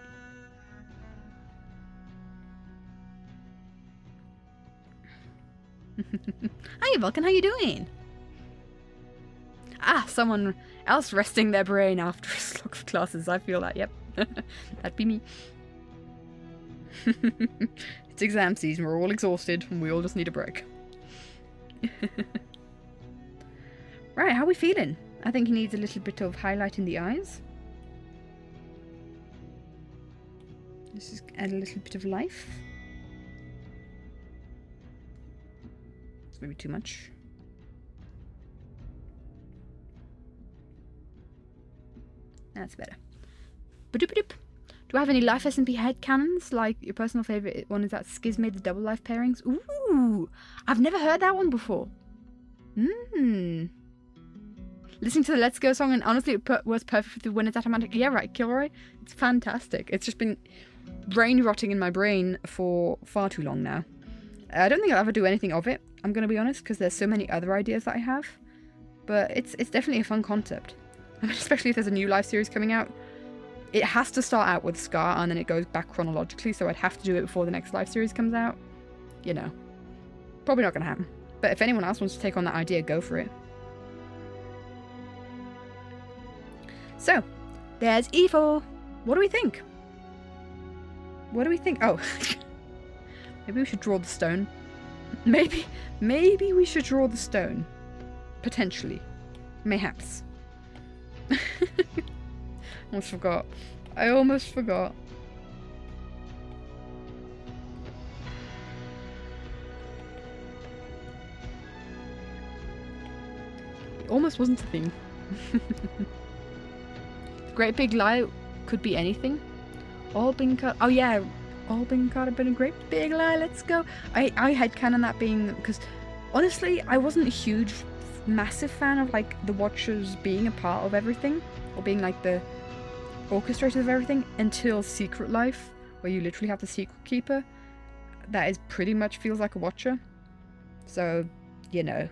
Hi, Vulcan. How you doing? Ah, someone else resting their brain after a slog of classes. I feel that, yep. That'd be me. It's exam season. We're all exhausted and we all just need a break. Right, how are we feeling? I think he needs a little bit of highlight in the eyes. Let's just add a little bit of life. It's maybe too much. That's better. Ba-doop-a-doop. Do I have any Life SMP headcanons? Like, your personal favourite one is that Skizmade, the double life pairings? Ooh! I've never heard that one before. Listening to the Let's Go song, and honestly, it was perfect when it's animatic. Yeah, right, Kilroy. It's fantastic. It's just been brain rotting in my brain for far too long now. I don't think I'll ever do anything of it, I'm going to be honest, because there's so many other ideas that I have. But it's definitely a fun concept. I mean, especially if there's a new live series coming out. It has to start out with Scar and then it goes back chronologically, so I'd have to do it before the next live series comes out. You know. Probably not going to happen. But if anyone else wants to take on that idea, go for it. So, there's Etho. What do we think? What do we think? Oh, maybe we should draw the stone. Maybe we should draw the stone. Potentially. Mayhaps. Almost forgot. I almost forgot. It almost wasn't a thing. Great big lie could be anything. All being cut. Oh yeah, all being caught up in a great big lie. Let's go. I headcanon that being, because honestly, I wasn't a huge, massive fan of like the Watchers being a part of everything, or being like the orchestrators of everything, until Secret Life, where you literally have the Secret Keeper. That is pretty much feels like a Watcher. So, you know.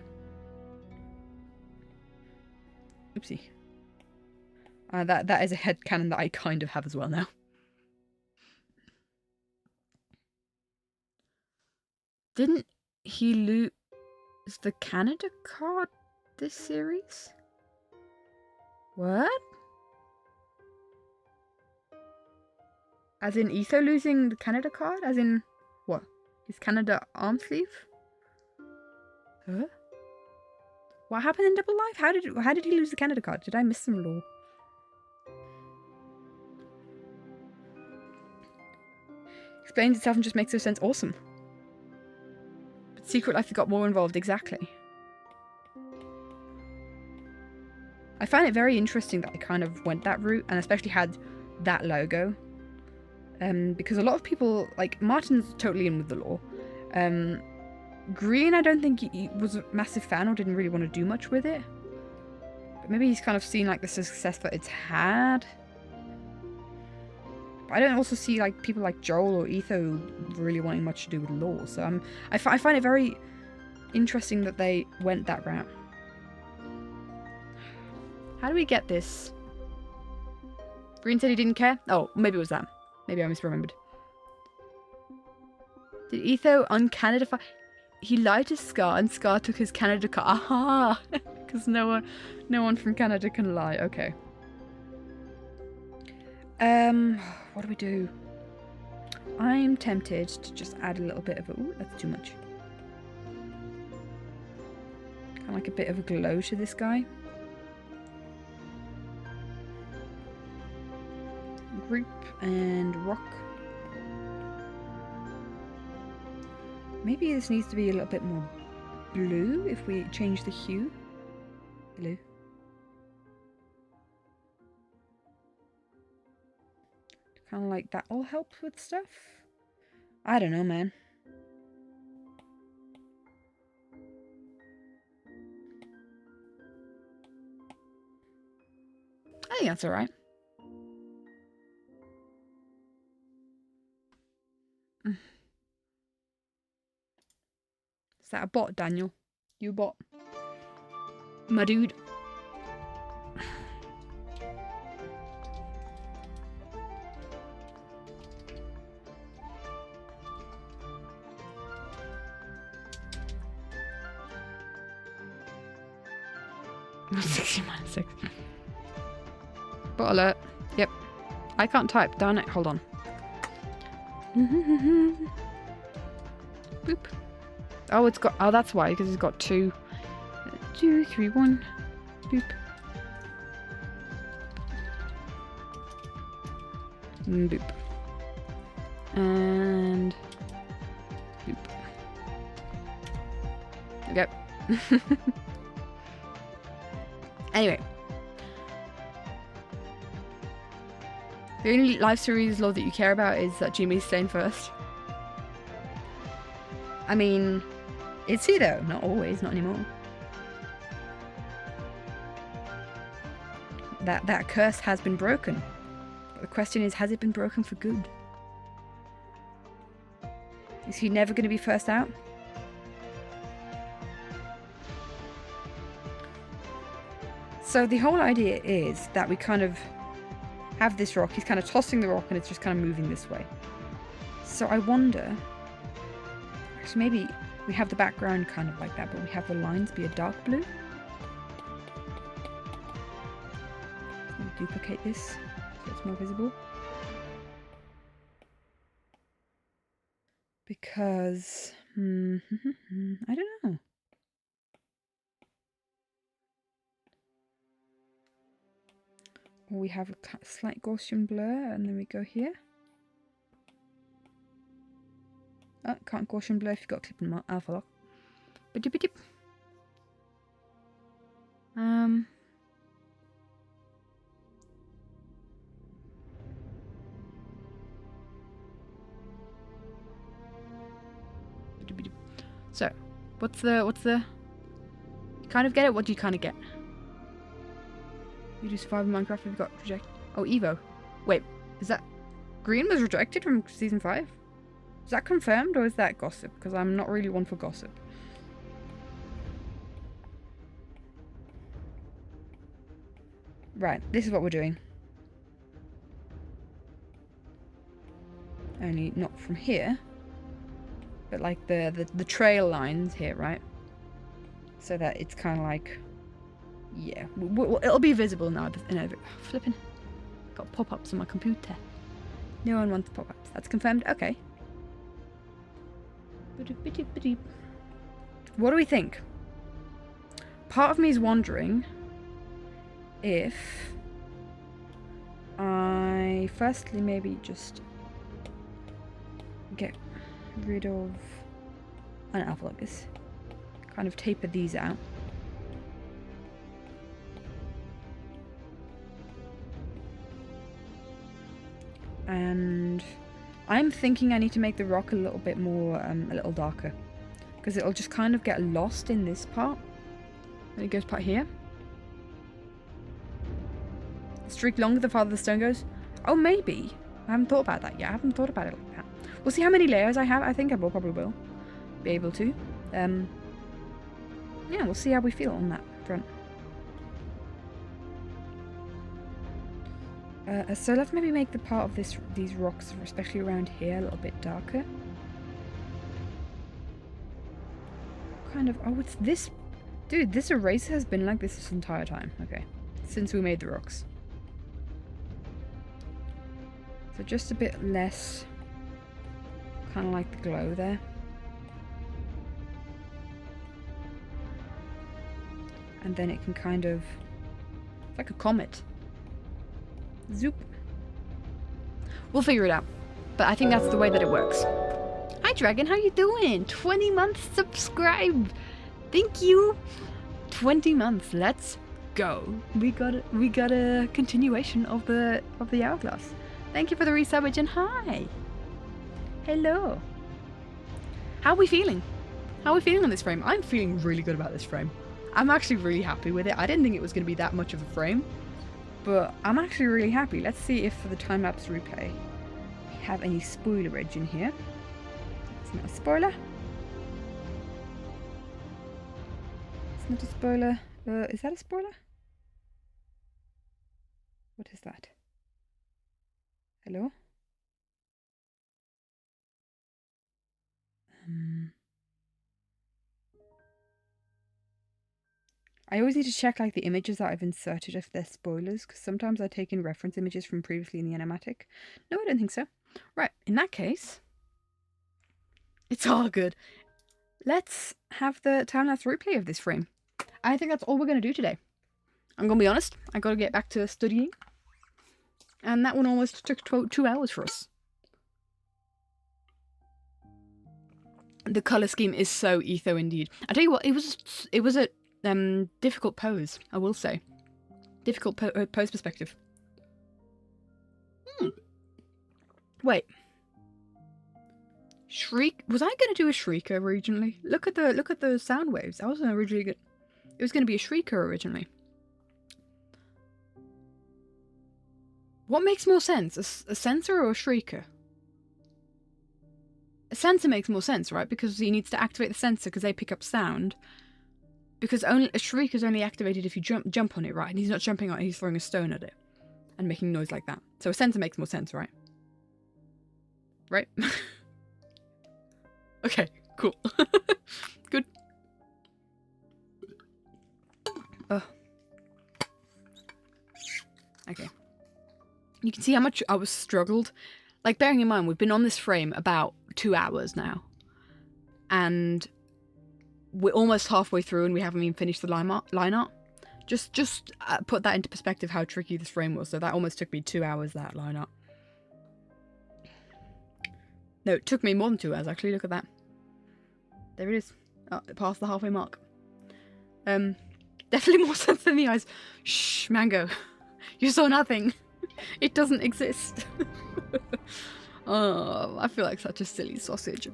Oopsie. That is a headcanon that I kind of have as well now. Didn't he lose the Canada card this series? What? As in Etho losing the Canada card? As in what? His Canada arm sleeve? Huh? What happened in Double Life? How did he lose the Canada card? Did I miss some lore? Explains itself and just makes no sense. Awesome. But Secret Life got more involved, exactly. I find it very interesting that they kind of went that route, and especially had that logo. Because a lot of people, like, Martin's totally in with the lore. Green, I don't think he was a massive fan or didn't really want to do much with it. But maybe he's kind of seen, like, the success that it's had. But I don't also see, like, people like Joel or Etho really wanting much to do with lore. So I find it very interesting that they went that route. How do we get this? Green said he didn't care? Oh, maybe it was that. Maybe I misremembered. Did Etho un-Canadify? He lied to Scar and Scar took his Canada card. Aha! Because no one from Canada can lie. Okay. What do we do? I'm tempted to just add a little bit of a... Ooh, that's too much. Kind of like a bit of a glow to this guy. Group and rock. Maybe this needs to be a little bit more blue if we change the hue. Blue. Kind of like that all helps with stuff. I don't know, man. I think that's alright. Is that a bot, Daniel? You bot. My dude. -6. Bot alert. Yep. I can't type, darn it. Hold on. Boop. Oh, it's got... Oh, that's why, because it's got 2. 2, 3, 1. Boop. Boop. And... Boop. Okay. Anyway. The only live series lore that you care about is that Jimmy's staying first. I mean... Is he though? Not always, not anymore. That curse has been broken. But the question is, has it been broken for good? Is he never going to be first out? So the whole idea is that we kind of have this rock. He's kind of tossing the rock and it's just kind of moving this way. So I wonder... Actually, maybe... We have the background kind of like that, but we have the lines be a dark blue. Duplicate this so it's more visible. Because... I don't know. We have a slight Gaussian blur, and then we go here. Oh, can't Gaussian blur if you've got a clip in alpha lock. Ba-dip-a-dip. So, what's the... You kind of get it? What do you kind of get? You do survive in Minecraft if you got rejected. Oh, Evo. Wait, is that... Green was rejected from Season 5? Is that confirmed or is that gossip? Because I'm not really one for gossip. Right, this is what we're doing. Only not from here. But like the trail lines here, right? So that it's kind of like... Yeah, it'll be visible now. Flipping. Got pop-ups on my computer. No one wants pop-ups. That's confirmed. Okay. What do we think? Part of me is wondering if I firstly maybe just get rid of an alpha locus. Kind of taper these out. And I'm thinking I need to make the rock a little bit more, a little darker. Because it'll just kind of get lost in this part. When it goes part here. Streak longer the farther the stone goes. Oh, maybe. I haven't thought about that yet. I haven't thought about it like that. We'll see how many layers I have. I think I probably will be able to. Yeah, we'll see how we feel on that front. So let's maybe make the part of these rocks, especially around here, a little bit darker. Kind of... Oh, it's this... Dude, this eraser has been like this entire time. Okay. Since we made the rocks. So just a bit less... Kind of like the glow there. And then it can kind of... It's like a comet. Zoop. We'll figure it out. But I think that's the way that it works. Hi Dragon, how you doing? 20 months subscribe. Thank you. 20 months. Let's go. We got a continuation of the hourglass. Thank you for the resubage and hi. Hello. How are we feeling? How are we feeling on this frame? I'm feeling really good about this frame. I'm actually really happy with it. I didn't think it was going to be that much of a frame. But I'm actually really happy. Let's see if for the time-lapse replay we have any spoilerage in here. It's not a spoiler. It's not a spoiler. Is that a spoiler? What is that? Hello? I always need to check like the images that I've inserted if they're spoilers, because sometimes I take in reference images from previously in the animatic. No, I don't think so. Right, in that case, it's all good. Let's have the time-lapse replay of this frame. I think that's all we're going to do today. I'm going to be honest, I got to get back to studying. And that one almost took 2 hours for us. The colour scheme is so Etho indeed. I tell you what, it was a difficult pose, I will say. Difficult pose perspective. Wait. Shriek? Was I going to do a shrieker originally? Look at the sound waves. I wasn't originally good. It was going to be a shrieker originally. What makes more sense? A sensor or a shrieker? A sensor makes more sense, right? Because he needs to activate the sensor because they pick up sound. Because a shriek is only activated if you jump on it, right? And he's not jumping on it, he's throwing a stone at it. And making noise like that. So a sensor makes more sense, right? Right? Okay, cool. Good. Okay. You can see how much I was struggled. Like, bearing in mind, we've been on this frame about 2 hours now. And we're almost halfway through and we haven't even finished the line art. Just put that into perspective how tricky this frame was. So that almost took me 2 hours, that line art. No, it took me more than 2 hours actually, look at that. There it is. Oh, it passed the halfway mark. Definitely more sense than the eyes. Shh, Mango. You saw nothing. It doesn't exist. Oh, I feel like such a silly sausage.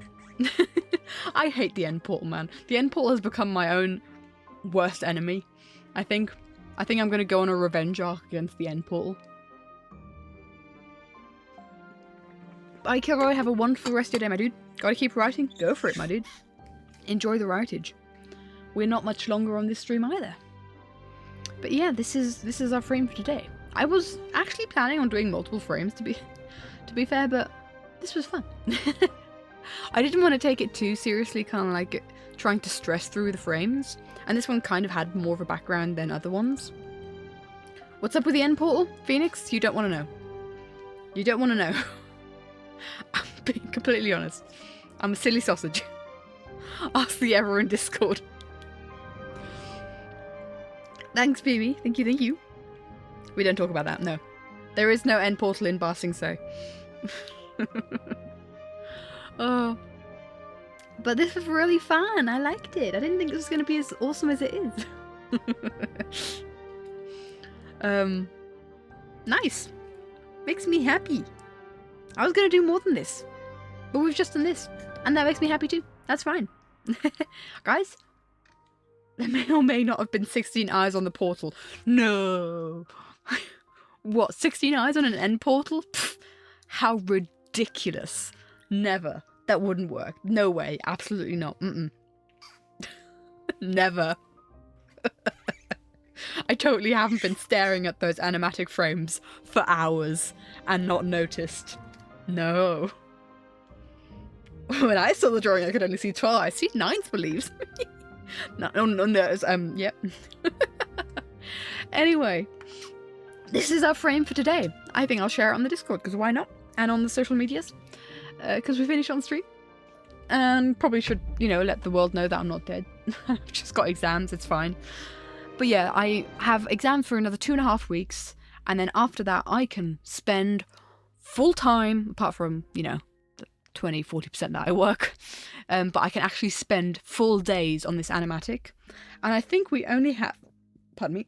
I hate the end portal, man. The end portal has become my own worst enemy. I think I'm gonna go on a revenge arc against the end portal. Bye, Kilroy. Have a wonderful rest of your day, my dude. Gotta keep writing? Go for it, my dude. Enjoy the writage. We're not much longer on this stream either. But yeah, this is our frame for today. I was actually planning on doing multiple frames to be fair, but this was fun. I didn't want to take it too seriously, kind of like trying to stress through the frames, and this one kind of had more of a background than other ones. What's up with the end portal, Phoenix? You don't want to know. You don't want to know. I'm being completely honest. I'm a silly sausage. Ask the Ever in Discord. Thanks, baby. Thank you. We don't talk about that, no. There is no end portal in Ba Sing Se. Oh. But this was really fun. I liked it. I didn't think it was going to be as awesome as it is. Nice. Makes me happy. I was going to do more than this. But we've just done this. And that makes me happy too. That's fine. Guys, there may or may not have been 16 eyes on the portal. No. What, 16 eyes on an end portal? Pfft, how ridiculous. Never. That wouldn't work. No way. Absolutely not. Never. I totally haven't been staring at those animatic frames for hours and not noticed. No. When I saw the drawing, I could only see 12. I see 9s believes. No, yep. Anyway, this is our frame for today. I think I'll share it on the Discord, because why not? And on the social medias, because we finished on stream. And probably should, let the world know that I'm not dead. I've just got exams, it's fine. But yeah, I have exams for another 2.5 weeks, and then after that I can spend full time, apart from, 20-40% that I work, but I can actually spend full days on this animatic. And I think we only have, pardon me,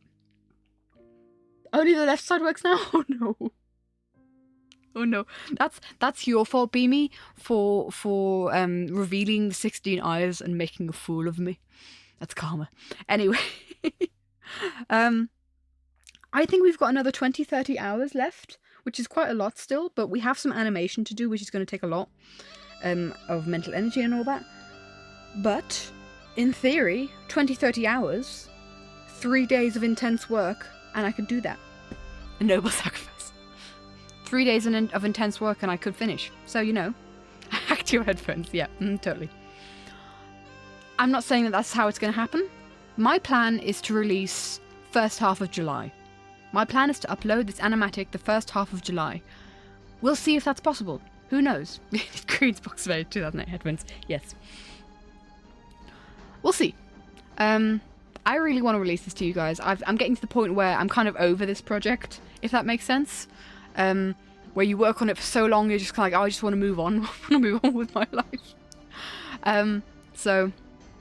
only the left side works now. Oh no, that's your fault, Beamy, for revealing the 16 eyes and making a fool of me. That's karma. Anyway, I think we've got another 20-30 hours left, which is quite a lot still, but we have some animation to do, which is going to take a lot of mental energy and all that. But, in theory, 20-30 hours, 3 days of intense work, and I could do that. A noble sacrifice. 3 days of intense work and I could finish. So, hack your headphones. Yeah, totally. I'm not saying that that's how it's going to happen. My plan is to release first half of July. My plan is to upload this animatic the first half of July. We'll see if that's possible. Who knows? Green's Box made 2008 headphones. Yes. We'll see. I really want to release this to you guys. I'm getting to the point where I'm kind of over this project, if that makes sense. Where you work on it for so long, you're just kind of like, I just want to move on. I want to move on with my life. So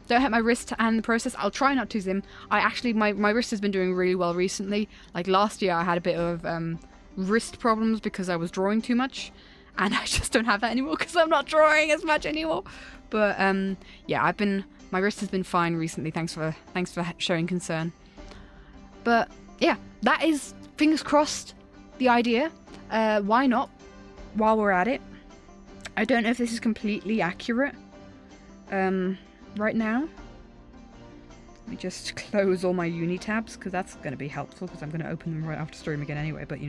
don't hurt my wrist and the process. I'll try not to, Zim. My wrist has been doing really well recently. Like last year I had a bit of wrist problems because I was drawing too much. And I just don't have that anymore because I'm not drawing as much anymore. But yeah, my wrist has been fine recently. Thanks for showing concern. But yeah, that is, fingers crossed, the idea. Why not? While we're at it, I don't know if this is completely accurate. Right now, let me just close all my uni tabs because that's going to be helpful because I'm going to open them right after stream again anyway. But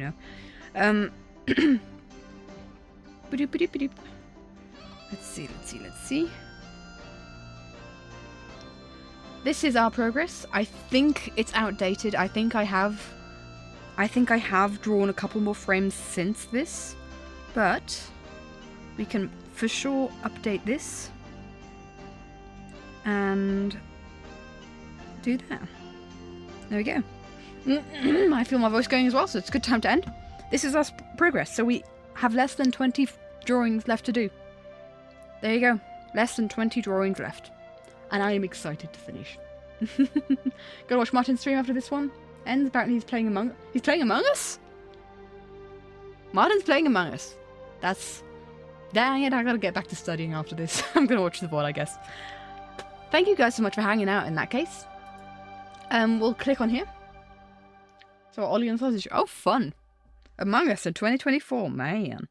Let's see. This is our progress. I think it's outdated. I think I have drawn a couple more frames since this, but we can for sure update this and do that. There we go. I feel my voice going as well, so it's a good time to end. This is our progress, so we have less than 20 drawings left to do. There you go. Less than 20 drawings left. And I am excited to finish. Gotta watch Martin's stream after this one ends. Apparently he's playing Among Us? Martin's playing Among Us. Dang it, I gotta get back to studying after this. I'm gonna watch the VOD, I guess. Thank you guys so much for hanging out in that case. We'll click on here. So Ollie and Sausage. Oh, fun. Among Us in 2024, man.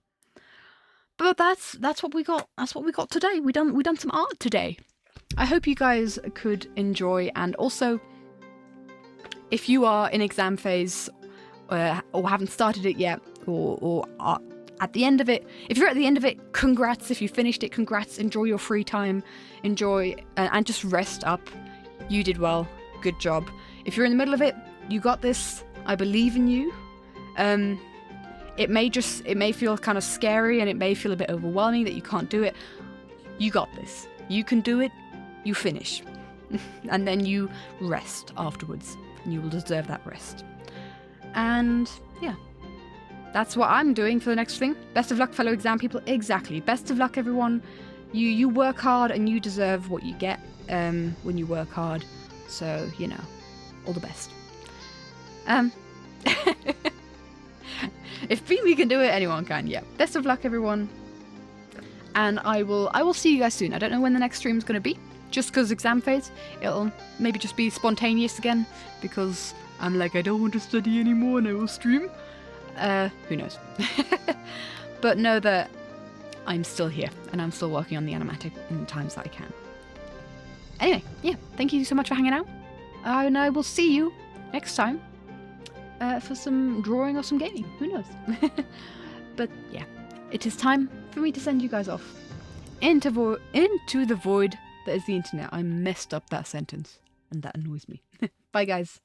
But that's what we got. That's what we got today. We done some art today. I hope you guys could enjoy, and also, if you are in exam phase or haven't started it yet, or are at the end of it, if you're at the end of it, congrats. If you finished it, congrats. Enjoy your free time. Enjoy and just rest up. You did well. Good job. If you're in the middle of it, you got this. I believe in you. It may feel kind of scary, and it may feel a bit overwhelming that you can't do it. You got this. You can do it. You finish. And then you rest afterwards. And you will deserve that rest. And yeah. That's what I'm doing for the next thing. Best of luck, fellow exam people. Exactly. Best of luck, everyone. You work hard and you deserve what you get when you work hard. So, you know, all the best. If me can do it, anyone can. Yeah. Best of luck, everyone. And I will see you guys soon. I don't know when the next stream is going to be. Just because exam phase, it'll maybe just be spontaneous again. Because I'm like, I don't want to study anymore and I will stream. Who knows? But know that I'm still here. And I'm still working on the animatic in the times that I can. Anyway, yeah. Thank you so much for hanging out. And I will see you next time. For some drawing or some gaming. Who knows? But yeah. It is time for me to send you guys off. Into the void that is the internet. I messed up that sentence. And that annoys me. Bye, guys.